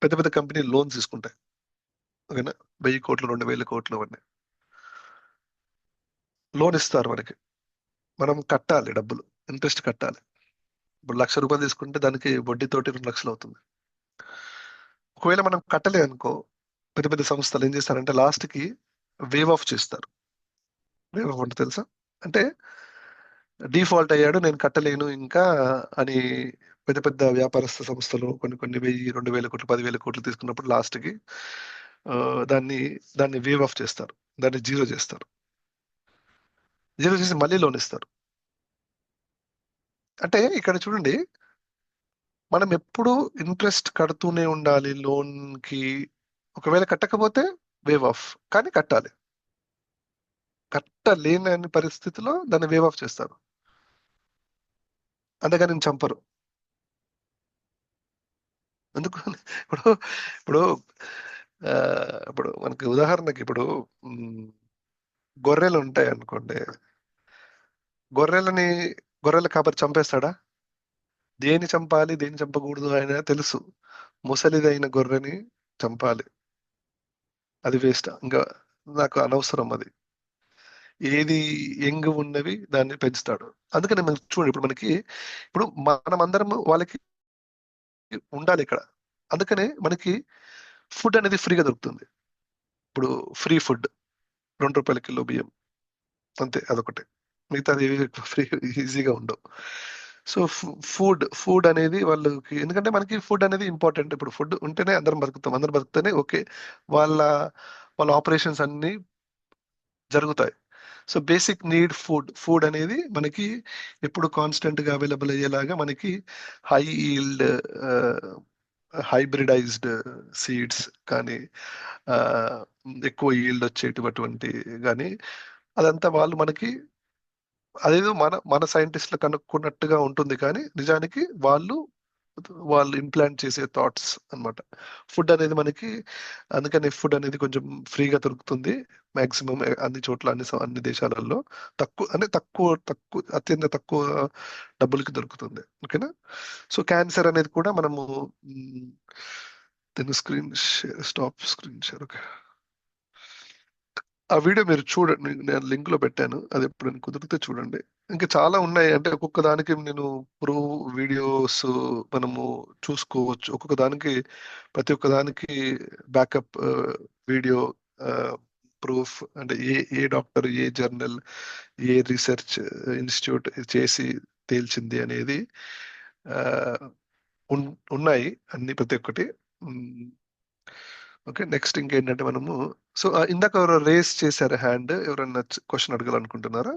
B: పెద్ద పెద్ద కంపెనీలు లోన్స్ తీసుకుంటాయి. ఓకేనా? 1000 కోట్లు, 2000 కోట్లు అవన్నీ లోన్ ఇస్తారు మనకి. మనం కట్టాలి డబ్బులు, ఇంట్రెస్ట్ కట్టాలి. ఇప్పుడు ₹1,00,000 తీసుకుంటే దానికి వడ్డీతోటి 2 లక్షలు అవుతుంది. ఒకవేళ మనం కట్టలే అనుకో, పెద్ద పెద్ద సంస్థలు ఏం చేస్తారంటే లాస్ట్ కి వేవ్ ఆఫ్ చేస్తారు. వేవ్ ఆఫ్ అంటే తెలుసా? అంటే డిఫాల్ట్ అయ్యాడు, నేను కట్టలేను ఇంకా అని పెద్ద పెద్ద వ్యాపారస్థ సంస్థలు కొన్ని కొన్ని 1000, 2000 కోట్లు, 10,000 కోట్లు తీసుకున్నప్పుడు లాస్ట్ కి ఆ, దాన్ని దాన్ని వేవ్ ఆఫ్ చేస్తారు, దాన్ని జీరో చేస్తారు, జీరో చేసి మళ్ళీ లోన్ ఇస్తారు. అంటే ఇక్కడ చూడండి, మనం ఎప్పుడు ఇంట్రెస్ట్ కడుతూనే ఉండాలి లోన్ కి. ఒకవేళ కట్టకపోతే వేవ్ ఆఫ్, కానీ కట్టాలి. కట్టలేని పరిస్థితిలో దాన్ని వేవ్ ఆఫ్ చేస్తారు, అంతేగాని నేను చంపరు. ఎందుకు ఇప్పుడు ఇప్పుడు ఆ, ఇప్పుడు మనకి ఉదాహరణకి ఇప్పుడు మ్, గొర్రెలు ఉంటాయి అనుకోండి. గొర్రెలని గొర్రెల కాపరి చంపేస్తాడా? దేని చంపాలి దేని చంపకూడదు ఆయన తెలుసు. ముసలిదైన గొర్రెని చంపాలి, అది వేస్ట్, ఇంకా నాకు అనవసరం అది. ఏది యంగ్ ఉన్నవి దాన్ని పెంచుతాడు. అందుకని మనకి చూడండి, ఇప్పుడు మనకి ఇప్పుడు మనం అందరం వాళ్ళకి ఉండాలి ఇక్కడ. అందుకనే మనకి ఫుడ్ అనేది ఫ్రీగా దొరుకుతుంది. ఇప్పుడు ఫ్రీ ఫుడ్, 2 రూపాయల కిలో బియ్యం, అంతే, అదొకటి. మిగతాది ఫ్రీ, ఈజీగా ఉండవు. సో ఫుడ్ అనేది వాళ్ళకి, ఎందుకంటే మనకి ఫుడ్ అనేది ఇంపార్టెంట్. ఇప్పుడు ఫుడ్ ఉంటేనే అందరం బతుకుతాం, అందరం బతుకుతేనే ఓకే, వాళ్ళ వాళ్ళ ఆపరేషన్స్ అన్ని జరుగుతాయి. సో బేసిక్ నీడ్ ఫుడ్ అనేది మనకి ఎప్పుడు కాన్స్టెంట్ గా అవైలబుల్ అయ్యేలాగా మనకి హై ఈల్డ్, హైబ్రిడైజ్డ్ సీడ్స్ కానీ, ఆ, ఎక్కువ ఈల్డ్ వచ్చేటటువంటి కానీ, అదంతా వాళ్ళు మనకి, అదేదో మన మన సైంటిస్టులు కనుక్కున్నట్టుగా ఉంటుంది, కానీ నిజానికి వాళ్ళు వాళ్ళు ఇంప్లాంట్ చేసే థాట్స్ అన్నమాట. ఫుడ్ అనేది మనకి, అందుకని ఫుడ్ అనేది కొంచెం ఫ్రీగా దొరుకుతుంది మాక్సిమం అన్ని చోట్ల, అన్ని దేశాలలో. తక్కువ అంటే తక్కువ తక్కువ అత్యంత తక్కువ డబ్బులకి దొరుకుతుంది. ఓకేనా? సో క్యాన్సర్ అనేది కూడా మనము దీని screen share, stop screen share, okay. ఆ వీడియో మీరు చూడండి, నేను లింక్ లో పెట్టాను, అది ఎప్పుడైనా కుదిరితే చూడండి. ఇంకా చాలా ఉన్నాయి, అంటే ఒక్కొక్క దానికి నేను ప్రూవ్ వీడియోస్ మనము చూసుకోవచ్చు. ఒక్కొక్క దానికి, ప్రతి ఒక్క దానికి బ్యాకప్ వీడియో, ప్రూఫ్, అంటే ఏ ఏ డాక్టర్, ఏ జర్నల్, ఏ రీసెర్చ్ ఇన్స్టిట్యూట్ చేసి తేల్చింది అనేది ఆ, ఉన్నాయి అన్ని, ప్రతి ఒక్కటి. ఓకే, నెక్స్ట్ ఇంకేంటంటే మనము, సో ఇందాక ఎవరో రేస్ చేశారు హ్యాండ్, ఎవరన్నా క్వశ్చన్ అడగాలనుకుంటున్నారా?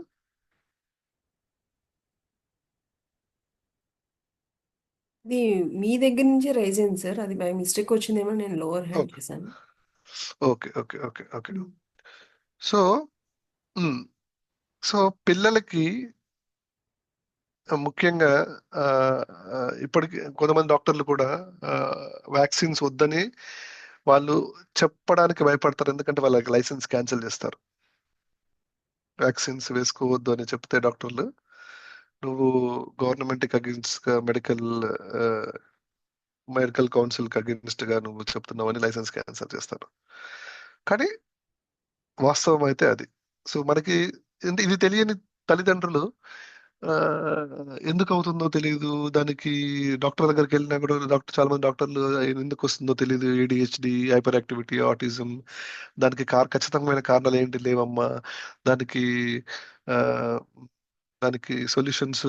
A: ఇది మీ దగ్గర నుంచి రైజ్ అయింది సార్, అది బై మిస్టేక్ వచ్చిందేమో, నేను లోవర్ హ్యాండ్
B: ఓకే,
A: చేశాను.
B: Okay, okay, okay, okay. So um, so పిల్లలకి ముఖ్యంగా ఆ, ఇప్పటికి కొంతమంది డాక్టర్లు కూడా వ్యాక్సిన్స్ వద్దని వాళ్ళు చెప్పడానికి భయపడతారు, ఎందుకంటే వాళ్ళకి లైసెన్స్ క్యాన్సిల్ చేస్తారు. వ్యాక్సిన్స్ వేసుకోవద్దు అని చెప్తే డాక్టర్లు, నువ్వు గవర్నమెంట్ కి అగేన్స్ట్ గా, మెడికల్ కౌన్సిల్ కి అగేన్స్ట్ గా నువ్వు చెప్తున్నావని లైసెన్స్ క్యాన్సిల్ చేస్తారు. కానీ వాస్తవం అయితే అది. సో మనకి ఇది తెలియని తల్లిదండ్రులు ఆ, ఎందుకు అవుతుందో తెలియదు, దానికి డాక్టర్ దగ్గరికి వెళ్ళినా కూడా చాలా మంది డాక్టర్లు ఎందుకు వస్తుందో తెలియదు, ADHD, హైపర్ యాక్టివిటీ, ఆటిజం, దానికి ఖచ్చితమైన కారణాలు ఏంటి లేవమ్మా, దానికి ఆ, దానికి సొల్యూషన్స్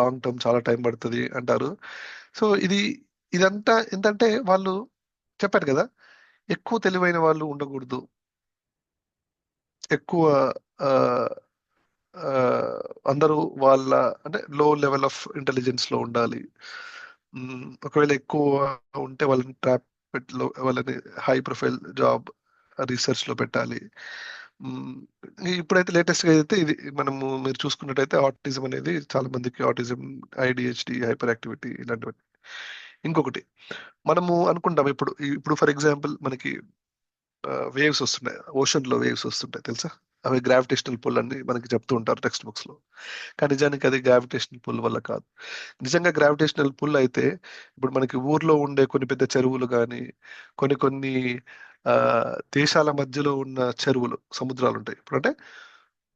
B: లాంగ్ టర్మ్ చాలా టైం పడుతుంది అంటారు. సో ఇదంతా ఏంటంటే వాళ్ళు చెప్పారు కదా, ఎక్కువ తెలివైన వాళ్ళు ఉండకూడదు, ఎక్కువ ఆ, ఆ, అందరూ వాళ్ళ, అంటే లో లెవెల్ ఆఫ్ ఇంటెలిజెన్స్ లో ఉండాలి. ఒకవేళ ఎక్కువ ఉంటే వాళ్ళని వాళ్ళని హై ప్రొఫైల్ జాబ్, రీసెర్చ్ లో పెట్టాలి. మ్, ఇప్పుడైతే లేటెస్ట్ గా అయితే ఇది మనము మీరు చూసుకున్నట్టయితే ఆటిజం అనేది, చాలా మందికి ఆటిజం, ADHD, హైపర్ యాక్టివిటీ, ఇలాంటివి. ఇంకొకటి మనము అనుకుంటాం, ఇప్పుడు ఇప్పుడు ఫర్ ఎగ్జాంపుల్ మనకి వేవ్స్ వస్తున్నాయి, ఓషన్ లో వేవ్స్ వస్తుంటాయి తెలుసా? అవి గ్రావిటేషనల్ పుల్ అని మనకి చెప్తూ ఉంటారు టెక్స్ట్ బుక్స్ లో. కానీ నిజానికి అది గ్రావిటేషనల్ పుల్ వల్ల కాదు. నిజంగా గ్రావిటేషనల్ పుల్ అయితే, ఇప్పుడు మనకి ఊర్లో ఉండే కొన్ని పెద్ద చెరువులు కానీ, కొన్ని కొన్ని ఆ దేశాల మధ్యలో ఉన్న చెరువులు, సముద్రాలు ఉంటాయి. ఇప్పుడు అంటే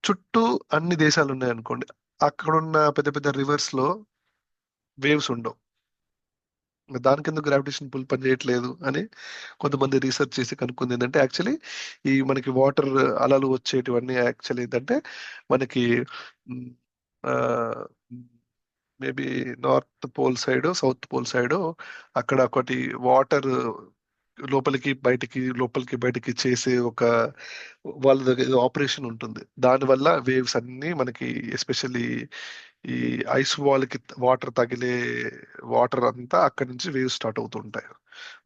B: చుట్టూ అన్ని దేశాలు ఉన్నాయి అనుకోండి, అక్కడ ఉన్న పెద్ద పెద్ద రివర్స్ లో వేవ్స్ ఉండవు. ఇంకా దానికి ఎందుకు గ్రావిటేషన్ పుల్ పని చేయట్లేదు అని కొంతమంది రీసెర్చ్ చేసి కనుక్కుంది ఏంటంటే, యాక్చువల్లీ ఈ మనకి వాటర్ అలలు వచ్చేటివన్నీ యాక్చువల్లీ ఏంటంటే మనకి మ్, ఆ, maybe north pole side, south pole side, అక్కడ ఒకటి వాటర్ లోపలికి బయటికి చేసే ఒక వాళ్ళ దగ్గర ఆపరేషన్ ఉంటుంది. దానివల్ల వేవ్స్ అన్ని మనకి ఎస్పెషల్లీ ఈ ఐస్ వాల్ కి వాటర్ తగిలే వాటర్ అంతా అక్కడి నుంచి వేవ్స్ స్టార్ట్ అవుతుంటాయి.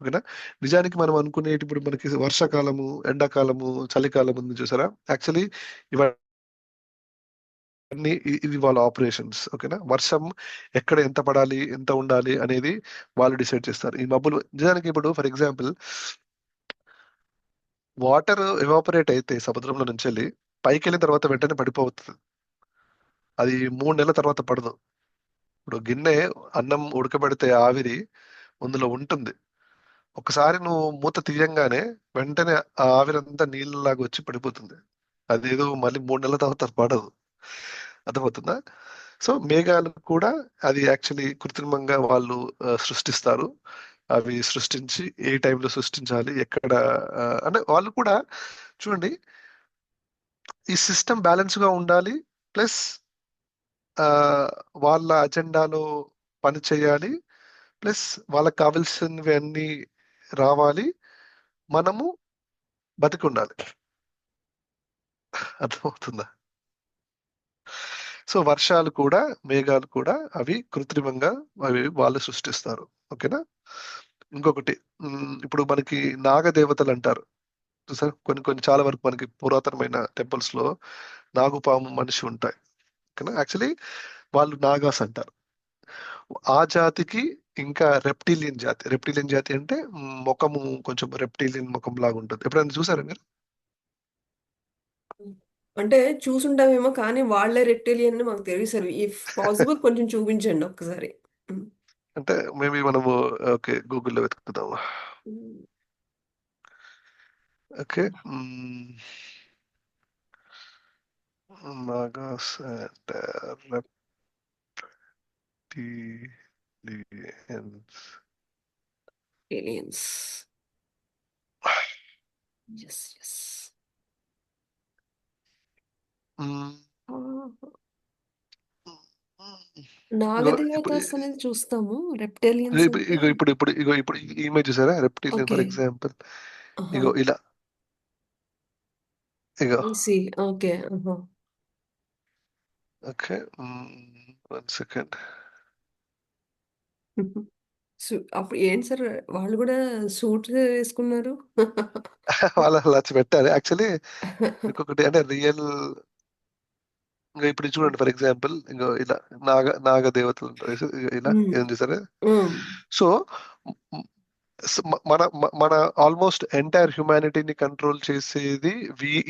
B: ఓకేనా. నిజానికి మనం అనుకునేటి ఇప్పుడు మనకి వర్షాకాలము, ఎండాకాలము, చలికాలం ఉంది చూసారా, యాక్చువల్లీ ఇది వాళ్ళ ఆపరేషన్స్. ఓకేనా. వర్షం ఎక్కడ ఎంత పడాలి, ఎంత ఉండాలి అనేది వాళ్ళు డిసైడ్ చేస్తారు. ఈ మబ్బులు నిజానికి ఇప్పుడు ఫర్ ఎగ్జాంపుల్ వాటర్ ఎవాపరేట్ అయితే సముద్రంలో నుంచి వెళ్ళి పైకి వెళ్ళిన తర్వాత వెంటనే పడిపోతుంది. అది 3 నెలల తర్వాత పడదు. ఇప్పుడు గిన్నె అన్నం ఉడకబెడితే ఆవిరి అందులో ఉంటుంది. ఒకసారి నువ్వు మూత తీయంగానే వెంటనే ఆ ఆవిరంతా నీళ్ళలాగా వచ్చి పడిపోతుంది. అదేదో మళ్ళీ 3 నెలల తర్వాత పడదు. అర్థమవుతుందా? సో మేఘాలు కూడా అది యాక్చువల్లీ కృత్రిమంగా వాళ్ళు సృష్టిస్తారు. అవి సృష్టించి ఏ టైంలో సృష్టించాలి, ఎక్కడ అంటే వాళ్ళు కూడా చూడండి, ఈ సిస్టమ్ బ్యాలెన్స్ గా ఉండాలి. ప్లస్ వాళ్ళ అజెండాలో పని చేయాలి. ప్లస్ వాళ్ళకి కావాల్సినవి అన్ని రావాలి. మనము బతికి ఉండాలి. అర్థమవుతుందా? సో వర్షాలు కూడా, మేఘాలు కూడా అవి కృత్రిమంగా అవి వాళ్ళు సృష్టిస్తారు. ఓకేనా. ఇంకొకటి, ఇప్పుడు మనకి నాగదేవతలు అంటారు చూసారు. కొన్ని కొన్ని చాలా వరకు మనకి పురాతనమైన టెంపుల్స్ లో నాగుపాము మనిషి ఉంటాయి. ఓకేనా. యాక్చువల్లీ వాళ్ళు నాగాస్ అంటారు. ఆ జాతికి ఇంకా రెప్టిలియన్ జాతి అంటే ముఖము కొంచెం రెప్టిలియన్ ముఖం లాగా ఉంటుంది. ఎప్పుడైనా చూసారా మీరు?
A: అంటే చూసుంటామేమో కానీ వాళ్ళే రెప్టిలియన్ అని మాకు తెలియదు సార్. ఇఫ్ పాసిబుల్ కొంచెం చూపించండి ఒక్కసారి. ఉమ్.
B: అంటే మేబీ మనము ఓకే గూగుల్లో వెతుకుతాము.
A: Um.
B: Okay. Nagas and reptilians.
A: Aliens. Yes yes.
B: ఇగో ఇప్పుడు
A: నాగదేవతాస్ అనేది చూస్తాము. రెప్టేలియన్స్
B: ఇప్పుడు
A: అంటే
B: ఇగో ఇప్పుడు ఇప్పుడు ఇగో ఇప్పుడు ఈ ఇమేజ్ చూసారా, రెప్టిలియన్
A: ఓకే.
B: For example.
A: ఆహా.
B: ఇగో ఇలా, ఇగో.
A: I see. ఓకే. ఆహా.
B: ఓకే. 1 సెకండ్.
A: అప్పుడు ఏంటి సార్ వాళ్ళు కూడా సూట్ వేసుకున్నారు?
B: వాళ్ళు అలా పెట్టారు యాక్చువల్లీ. ఇంకొకటి అంటే రియల్, ఇంకా ఇప్పుడు చూడండి ఫర్ ఎగ్జాంపుల్, ఇంకో ఇలా నాగ దేవతలు ఉంటారు. ఇగో ఇలా
A: ఉమ్.
B: ఏం చేశారు.
A: ఉమ్.
B: సో మన ఆల్మోస్ట్ ఎంటైర్ హ్యుమానిటీని కంట్రోల్ చేసేది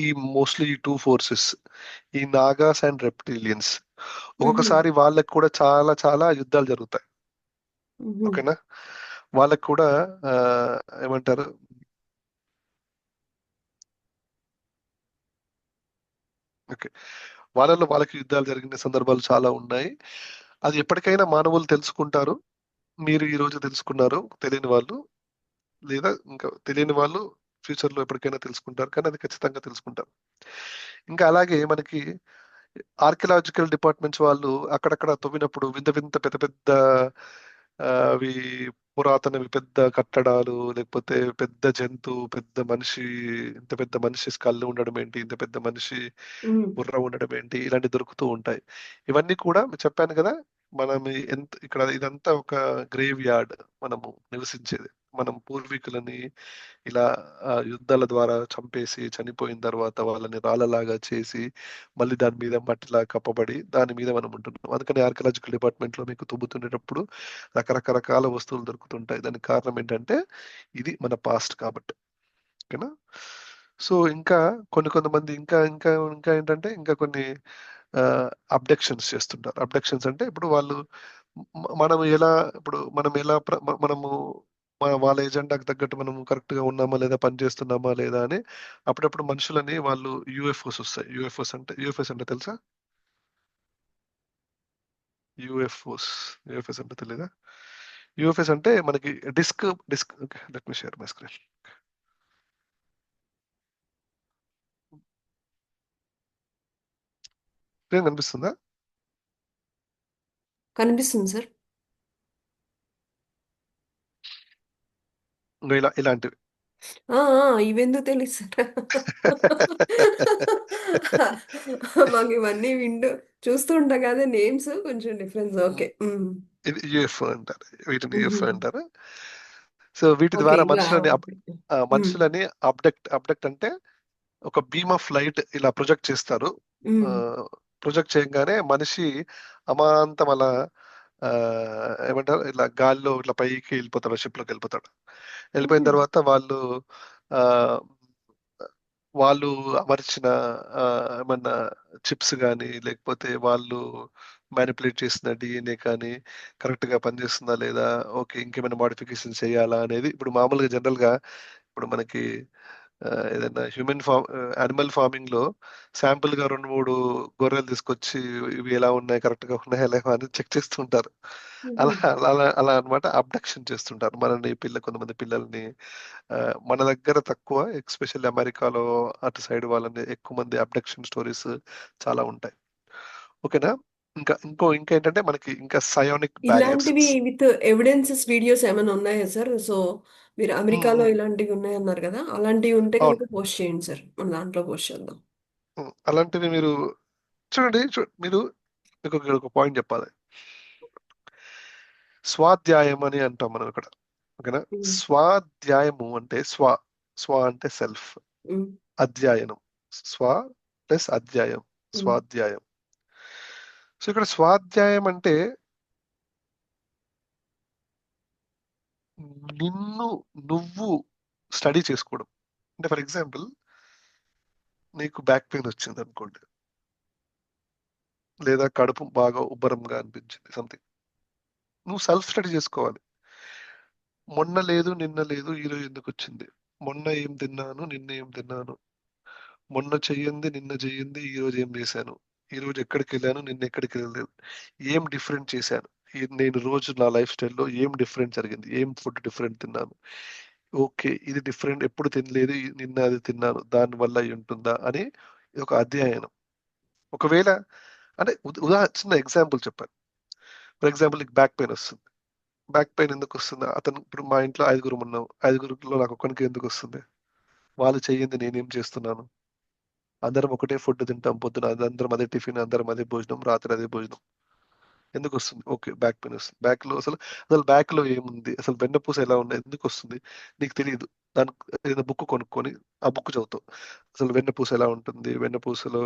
B: ఈ మోస్ట్లీ ఈ 2 ఫోర్సెస్, ఈ నాగాస్ అండ్ రెప్టిలియన్స్.
A: ఉహు.
B: ఒక్కొక్కసారి వాళ్ళకి కూడా చాలా చాలా యుద్ధాలు జరుగుతాయి.
A: ఉహు.
B: ఓకేనా. వాళ్ళకి కూడా ఆ, ఏమంటారు, ఓకే, వాళ్ళకి యుద్ధాలు జరిగిన సందర్భాలు చాలా ఉన్నాయి. అది ఎప్పటికైనా మానవులు తెలుసుకుంటారు. మీరు ఈ రోజు తెలుసుకున్నారు, తెలియని వాళ్ళు, లేదా ఇంకా తెలియని వాళ్ళు ఫ్యూచర్ లో ఎప్పటికైనా తెలుసుకుంటారు. కానీ అది ఖచ్చితంగా తెలుసుకుంటారు. ఇంకా అలాగే మనకి ఆర్కియలాజికల్ డిపార్ట్మెంట్స్ వాళ్ళు అక్కడక్కడ తవ్వినప్పుడు వింత వింత పెద్ద పెద్ద అవి పురాతనవి పెద్ద కట్టడాలు, లేకపోతే పెద్ద జంతువు, పెద్ద మనిషి, ఇంత పెద్ద మనిషి స్కల్ ఉండడం ఏంటి, ఇంత పెద్ద మనిషి
A: ఉమ్.
B: బుర్ర ఉండడం ఏంటి, ఇలాంటి దొరుకుతూ ఉంటాయి. ఇవన్నీ కూడా చెప్పాను కదా, మనం ఎంత ఇక్కడ ఇదంతా ఒక గ్రేవ్ యార్డ్ మనము నివసించేది. మనం పూర్వీకులని ఇలా యుద్ధాల ద్వారా చంపేసి చనిపోయిన తర్వాత వాళ్ళని రాళ్ళలాగా చేసి మళ్ళీ దాని మీద మట్టిలా కప్పబడి దాని మీద మనం ఉంటున్నాం. అందుకని ఆర్కియలాజికల్ డిపార్ట్మెంట్ లో మీకు తుమ్ముతుండేటప్పుడు రకరకాల వస్తువులు దొరుకుతుంటాయి. దానికి కారణం ఏంటంటే ఇది మన పాస్ట్ కాబట్టి. ఓకేనా. సో ఇంకా కొంతమంది ఇంకా ఇంకా ఇంకా ఏంటంటే ఇంకా కొన్ని అబ్డక్షన్స్ చేస్తుంటారు. అబ్డక్షన్స్ అంటే ఇప్పుడు వాళ్ళు మనం ఎలా, ఇప్పుడు మనం ఎలా మనము వాళ్ళ ఎజెండాకి తగ్గట్టు మనం కరెక్ట్ గా ఉన్నామా లేదా, పని చేస్తున్నామా లేదా అని అప్పుడప్పుడు మనుషులని వాళ్ళు యూఎఫ్ఓస్ వస్తాయి. యూఎఫ్ఓస్ అంటే తెలుసా? యూఎఫ్ఓస్ యూఎఫ్ఎస్ అంటే తెలీదా? యూఎఫ్ఎస్ అంటే మనకి disc disc okay, let me share my screen. Screen కనిపిస్తుందా?
A: కనిపిస్తుంది సార్.
B: ఇంకా ఇలాంటివి.
A: ఇవెందుకు తెలుసు సార్? మాకు ఇవన్నీ చూస్తూ ఉంటాం కదా, నేమ్స్ కొంచెం డిఫరెన్స్. ఓకే.
B: ఇది యుఎఫ్ఓ అంటారు, వీటిని యుఎఫ్ఓ అంటారు. సో వీటి
A: ఓకే.
B: ద్వారా
A: ఇంకా ఉమ్,
B: మనుషులని అబ్డక్ట్ అంటే ఒక బీమ్ ఆఫ్ లైట్ ఇలా ప్రొజెక్ట్ చేస్తారు.
A: ఉమ్,
B: ప్రొజెక్ట్ చేయగానే మనిషి అమాంతం అలా ఆ, ఏమంటారు, ఇలా గాల్లో ఇట్లా పైకి వెళ్ళిపోతాడు, షిప్ లోకి వెళ్ళిపోతాడు. వెళ్ళిపోయిన
A: ఉమ్,
B: తర్వాత ఆ వాళ్ళు అమర్చిన ఆ, ఏమన్నా చిప్స్ కానీ, లేకపోతే వాళ్ళు మ్యానిపులేట్ చేసిన డిఎన్ఏ కానీ కరెక్ట్ గా పనిచేస్తుందా లేదా, ఓకే ఇంకేమైనా మాడిఫికేషన్ చేయాలా అనేది. ఇప్పుడు మామూలుగా జనరల్ గా ఇప్పుడు మనకి ఏదైనా హ్యూమన్ యానిమల్ ఫార్మింగ్ లో శాంపుల్ గా 2-3 గొర్రెలు తీసుకొచ్చి ఇవి ఎలా ఉన్నాయి, కరెక్ట్ గా ఉన్నాయా లేవా అని చెక్ చేస్తుంటారు. అలా
A: ఉమ్.
B: అలా అలా అన్నమాట, అబ్డక్షన్ చేస్తుంటారు మనల్ని, కొంతమంది పిల్లల్ని. ఆ, మన దగ్గర తక్కువ, ఎస్పెషల్లీ అమెరికాలో అటు సైడ్ వాళ్ళని ఎక్కువ మంది అబ్డక్షన్ స్టోరీస్ చాలా ఉంటాయి. ఓకేనా. ఇంకా ఏంటంటే మనకి ఇంకా సయోనిక్ బ్యారియర్స్.
A: ఇలాంటివి విత్ ఎవిడెన్సెస్ వీడియోస్ ఏమైనా ఉన్నాయా సార్? సో మీరు అమెరికాలో ఇలాంటివి ఉన్నాయన్నారు కదా, అలాంటివి ఉంటే
B: అవును.
A: కనుక పోస్ట్ చేయండి సార్, మన దాంట్లో పోస్ట్ చేద్దాం.
B: అలాంటివి మీరు చూడండి. మీరు మీకు ఒక పాయింట్ చెప్పాలి. స్వాధ్యాయం అని అంటాం మనం ఇక్కడ. ఓకేనా.
A: ఉమ్,
B: స్వాధ్యాయము అంటే స్వ అంటే సెల్ఫ్,
A: ఉమ్,
B: అధ్యయనం. స్వ ప్లస్ అధ్యాయం,
A: ఉమ్.
B: స్వాధ్యాయం. సో ఇక్కడ స్వాధ్యాయం అంటే నిన్ను నువ్వు స్టడీ చేసుకోవడం. అంటే ఫర్ ఎగ్జాంపుల్, నీకు బ్యాక్ పెయిన్ వచ్చింది అనుకోండి, లేదా కడుపు బాగా ఉబ్బరంగా అనిపించింది, సంథింగ్. నువ్వు సెల్ఫ్ స్టడీ చేసుకోవాలి. మొన్న లేదు, నిన్న లేదు, ఈ రోజు ఎందుకు వచ్చింది, మొన్న ఏం తిన్నాను, నిన్న ఏం తిన్నాను, మొన్న చెయ్యింది, నిన్న చెయ్యింది, ఈ రోజు ఏం చేశాను, ఈ రోజు ఎక్కడికి వెళ్ళాను, నిన్న ఎక్కడికి వెళ్ళలేదు, ఏం డిఫరెంట్ చేశాను, నేను రోజు నా లైఫ్ స్టైల్లో ఏం డిఫరెంట్ జరిగింది, ఏం ఫుడ్ డిఫరెంట్ తిన్నాను, ఓకే ఇది డిఫరెంట్ ఎప్పుడు తినలేదు, నిన్న అది తిన్నాను, దానివల్ల అయి ఉంటుందా అని ఇది ఒక అధ్యయనం. ఒకవేళ అంటే చిన్న ఎగ్జాంపుల్ చెప్పాను. ఫర్ ఎగ్జాంపుల్ నీకు బ్యాక్ పెయిన్ వస్తుంది. బ్యాక్ పెయిన్ ఎందుకు వస్తుంది? అతను ఇప్పుడు మా ఇంట్లో 5 ఉన్నాం, 5 నాకు ఒక్కనికి ఎందుకు వస్తుంది? వాళ్ళు చెయ్యింది నేనేం చేస్తున్నాను? అందరం ఒకటే ఫుడ్ తింటాం, పొద్దున అందరం అదే టిఫిన్, అందరం అదే భోజనం, రాత్రి అదే భోజనం. ఎందుకు వస్తుంది? ఓకే బ్యాక్ పెయిన్ వస్తుంది. బ్యాక్ లో అసలు అసలు బ్యాక్ లో ఏముంది, అసలు వెన్నపూస ఎలా ఉంది, ఎందుకు వస్తుంది నీకు తెలియదు. దానికి ఏదైనా బుక్ కొనుక్కొని ఆ బుక్ చదువుతావు. అసలు వెన్నపూస ఎలా ఉంటుంది, వెన్నపూసలో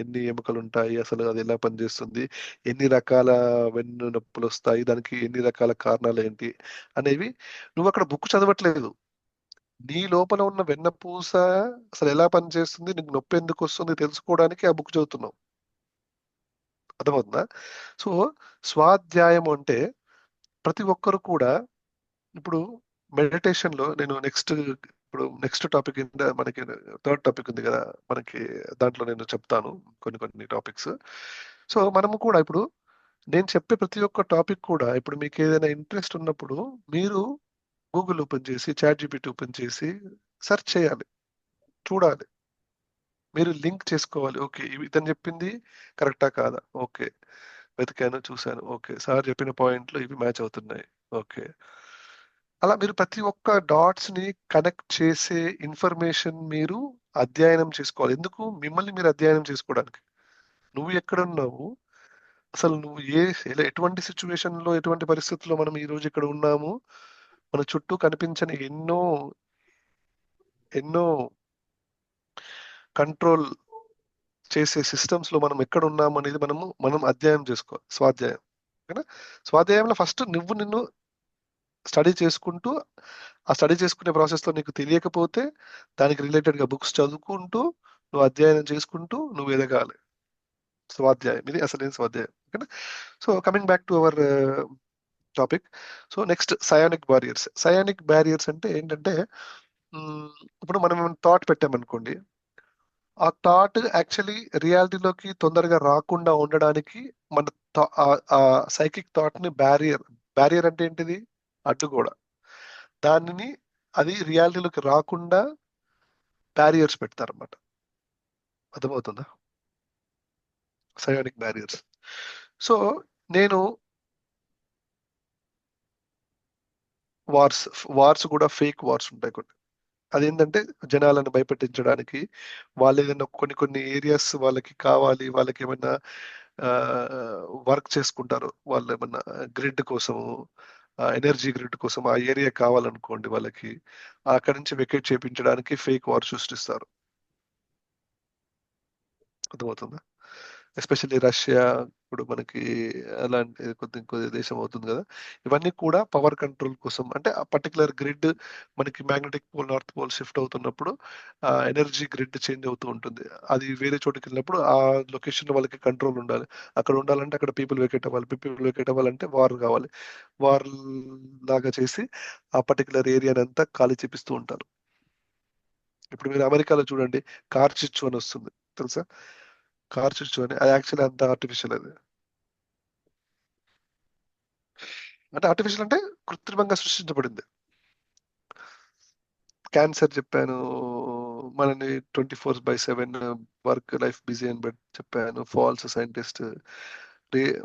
B: ఎన్ని ఎముకలు ఉంటాయి, అసలు అది ఎలా పనిచేస్తుంది, ఎన్ని రకాల వెన్ను నొప్పులు వస్తాయి, దానికి ఎన్ని రకాల కారణాలు ఏంటి అనేవి. నువ్వు అక్కడ బుక్ చదవట్లేదు, నీ లోపల ఉన్న వెన్నపూస అసలు ఎలా పనిచేస్తుంది, నీకు నొప్పి ఎందుకు వస్తుంది తెలుసుకోవడానికి ఆ బుక్ చదువుతున్నావు. అర్థమవుతుందా? సో స్వాధ్యాయం అంటే ప్రతి ఒక్కరు కూడా ఇప్పుడు మెడిటేషన్ లో నేను నెక్స్ట్ టాపిక్ మనకి థర్డ్ టాపిక్ ఉంది కదా మనకి, దాంట్లో నేను చెప్తాను కొన్ని కొన్ని టాపిక్స్. సో మనము కూడా ఇప్పుడు నేను చెప్పే ప్రతి ఒక్క టాపిక్ కూడా ఇప్పుడు మీకు ఏదైనా ఇంట్రెస్ట్ ఉన్నప్పుడు మీరు గూగుల్ ఓపెన్ చేసి, చాట్ జీపీటీ ఓపెన్ చేసి సెర్చ్ చేయాలి, చూడాలి, మీరు లింక్ చేసుకోవాలి. ఓకే ఇతను చెప్పింది కరెక్టా కాదా, ఓకే వెతికాను చూశాను, ఓకే సార్ చెప్పిన పాయింట్లు ఇవి మ్యాచ్ అవుతున్నాయి, ఓకే. అలా మీరు ప్రతి ఒక్క డాట్స్ ని కనెక్ట్ చేసే ఇన్ఫర్మేషన్ మీరు అధ్యయనం చేసుకోవాలి. ఎందుకు? మిమ్మల్ని మీరు అధ్యయనం చేసుకోవడానికి. నువ్వు ఎక్కడున్నావు, అసలు నువ్వు ఎటువంటి సిచ్యువేషన్ లో, ఎటువంటి పరిస్థితుల్లో మనం ఈ రోజు ఇక్కడ ఉన్నాము, మన చుట్టూ కనిపించని ఎన్నో ఎన్నో కంట్రోల్ చేసే సిస్టమ్స్ లో మనం ఎక్కడ ఉన్నాము అనేది మనం అధ్యయనం చేసుకోవాలి. స్వాధ్యాయం. ఓకేనా. స్వాధ్యాయంలో ఫస్ట్ నువ్వు నిన్ను స్టడీ చేసుకుంటూ, ఆ స్టడీ చేసుకునే ప్రాసెస్ లో నీకు తెలియకపోతే దానికి రిలేటెడ్ గా బుక్స్ చదువుకుంటూ, నువ్వు అధ్యయనం చేసుకుంటూ నువ్వు ఎదగాలి. స్వాధ్యాయం ఇది అసలు స్వాధ్యాయం. ఓకేనా. So coming back to our topic. So next psionic barriers అంటే ఏంటంటే, మ్, ఇప్పుడు మనం థాట్ పెట్టామనుకోండి, ఆ థాట్ యాక్చువల్లీ రియాలిటీలోకి తొందరగా రాకుండా ఉండడానికి మన ఆ సైకిక్ థాట్ ని బ్యారియర్ అంటే ఏంటిది? అడ్డుగోడ. దానిని అది రియాలిటీలోకి రాకుండా బ్యారియర్స్ పెడతారన్నమాట. అర్థమవుతుందా? సయోనిక్ బ్యారియర్స్. సో నేను వార్స్ వార్స్ కూడా ఫేక్ వార్స్ ఉంటాయి కొన్ని. అదేంటంటే జనాలను భయపెట్టించడానికి వాళ్ళు ఏదైనా కొన్ని ఏరియాస్ వాళ్ళకి కావాలి, వాళ్ళకి ఏమైనా వర్క్ చేసుకుంటారు, వాళ్ళు ఏమన్నా గ్రిడ్ కోసం, ఎనర్జీ గ్రిడ్ కోసం ఆ ఏరియా కావాలనుకోండి వాళ్ళకి, అక్కడి నుంచి వెకేట్ చేయించడానికి ఫేక్ వార్ సృష్టిస్తారు. అర్థమవుతుందా? ఎస్పెషల్లీ రష్యా ఇప్పుడు మనకి అలాంటి కొద్ది దేశం అవుతుంది కదా. ఇవన్నీ కూడా పవర్ కంట్రోల్ కోసం, అంటే ఆ పర్టికులర్ గ్రిడ్ మనకి magnetic pole north pole shift అవుతున్నప్పుడు ఆ ఎనర్జీ గ్రిడ్ చేంజ్ అవుతూ ఉంటుంది. అది వేరే చోటుకి వెళ్ళినప్పుడు ఆ లొకేషన్ లో వాళ్ళకి కంట్రోల్ ఉండాలి. అక్కడ ఉండాలంటే అక్కడ పీపుల్ వెకేట్ అవ్వాలి, పీపుల్ వెకేట్ అవ్వాలంటే వార్ కావాలి. వార్ లాగా చేసి ఆ పర్టికులర్ ఏరియాని అంతా ఖాళీ చేపిస్తూ ఉంటారు. ఇప్పుడు మీరు అమెరికాలో చూడండి, కార్చిచ్చు అని వస్తుంది, తెలుసా? కార్చిచ్చు అని, అది యాక్చువల్లీ అంత ఆర్టిఫిషియల్ అది. అంటే ఆర్టిఫిషియల్ అంటే కృత్రిమంగా సృష్టించబడింది. క్యాన్సర్ చెప్పాను, మనని 24/7 వర్క్ లైఫ్ బిజీ అని బట్టి చెప్పాను. ఫాల్స్ సైంటిస్ట్,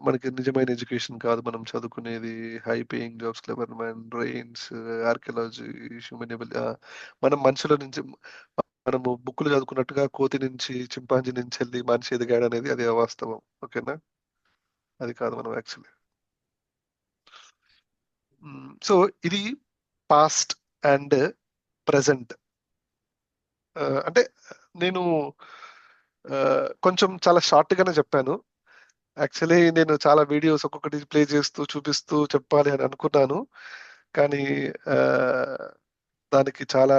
B: మనకి నిజమైన ఎడ్యుకేషన్ కాదు మనం చదువుకునేది. High paying jobs, clever man, brains, archaeology, human మనం మనుషుల నుంచి, మనము బుక్కులు చదువుకున్నట్టుగా కోతి నుంచి చింపాంజీ నుంచి వెళ్ళి మనిషి ఎదిగాడు అనేది అది అవాస్తవం. ఓకేనా? అది కాదు మనం యాక్చువల్లీ. సో ఇది పాస్ట్ అండ్ ప్రజెంట్. అంటే నేను కొంచెం చాలా షార్ట్ గానే చెప్పాను. యాక్చువల్లీ నేను చాలా వీడియోస్ ఒక్కొక్కటి ప్లే చేస్తూ చూపిస్తూ చెప్పాలి అని అనుకున్నాను, కానీ ఆ, దానికి చాలా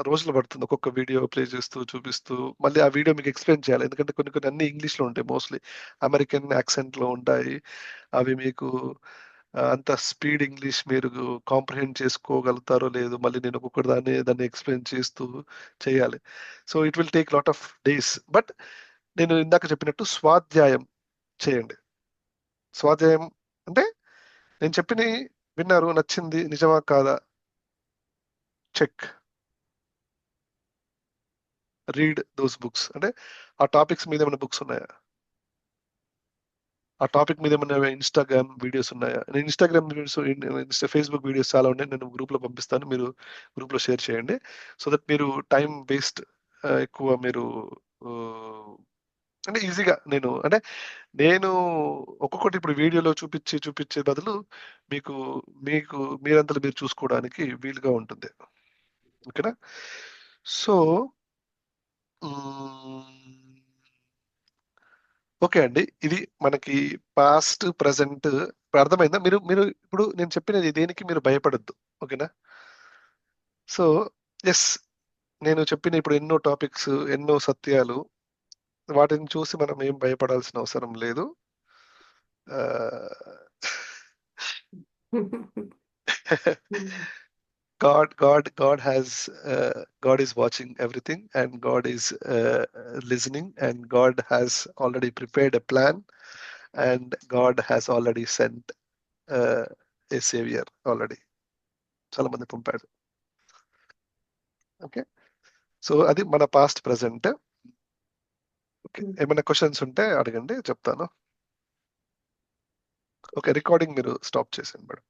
B: రోజులు పడుతుంది. ఒక్కొక్క వీడియో ప్లే చేస్తూ చూపిస్తూ మళ్ళీ ఆ వీడియో మీకు ఎక్స్ప్లెయిన్ చేయాలి, ఎందుకంటే కొన్ని అన్ని ఇంగ్లీష్ లో ఉంటాయి, మోస్ట్లీ అమెరికన్ యాక్సెంట్ లో ఉంటాయి. అవి మీకు అంత స్పీడ్ ఇంగ్లీష్ మీరు కాంప్రహెండ్ చేసుకోగలుగుతారో లేదు, మళ్ళీ నేను ఒక్కొక్కటి దాన్ని ఎక్స్ప్లెయిన్ చేస్తూ చేయాలి. So it will take lot of days. But నేను ఇందాక చెప్పినట్టు స్వాధ్యాయం చేయండి. స్వాధ్యాయం అంటే నేను చెప్పిన విన్నారు, నచ్చింది, నిజమా కాదా, చెక్, రీడ్ దోస్ బుక్స్. అంటే ఆ టాపిక్స్ మీద ఏమైనా బుక్స్ ఉన్నాయా, ఆ టాపిక్ మీద ఏమైనా ఇన్స్టాగ్రామ్ వీడియోస్ ఉన్నాయా. నేను ఇన్స్టాగ్రామ్ వీడియోస్, ఫేస్బుక్ వీడియోస్ చాలా ఉన్నాయి, నేను గ్రూప్ లో పంపిస్తాను, మీరు గ్రూప్ లో షేర్ చేయండి. సో దట్ మీరు టైం వేస్ట్ ఎక్కువ మీరు ఆ, అంటే ఈజీగా నేను ఒక్కొక్కటి ఇప్పుడు వీడియోలో చూపించే బదులు మీకు మీకు మీరంతలో మీరు చూసుకోవడానికి వీలుగా ఉంటుంది. ఓకేనా? సో ఓకే అండి, ఇది మనకి పాస్ట్ ప్రజెంట్ అర్థమైందా? మీరు మీరు ఇప్పుడు నేను చెప్పినది దేనికి మీరు భయపడద్దు. ఓకేనా? సో ఎస్, నేను చెప్పిన ఇప్పుడు ఎన్నో టాపిక్స్, ఎన్నో సత్యాలు, వాటిని చూసి మనం ఏం భయపడాల్సిన అవసరం లేదు. God has God is watching everything, and God is listening, and God has already prepared a plan, and God has already sent uh, a savior already. చాలా మంది పంపాడు. ఓకే, సో అది మన పాస్ట్ ప్రజెంట్. ఓకే, ఏమైనా questions ఉంటే అడగండి, చెప్తాను. Okay, recording మీరు స్టాప్ చేసేయండి మేడం.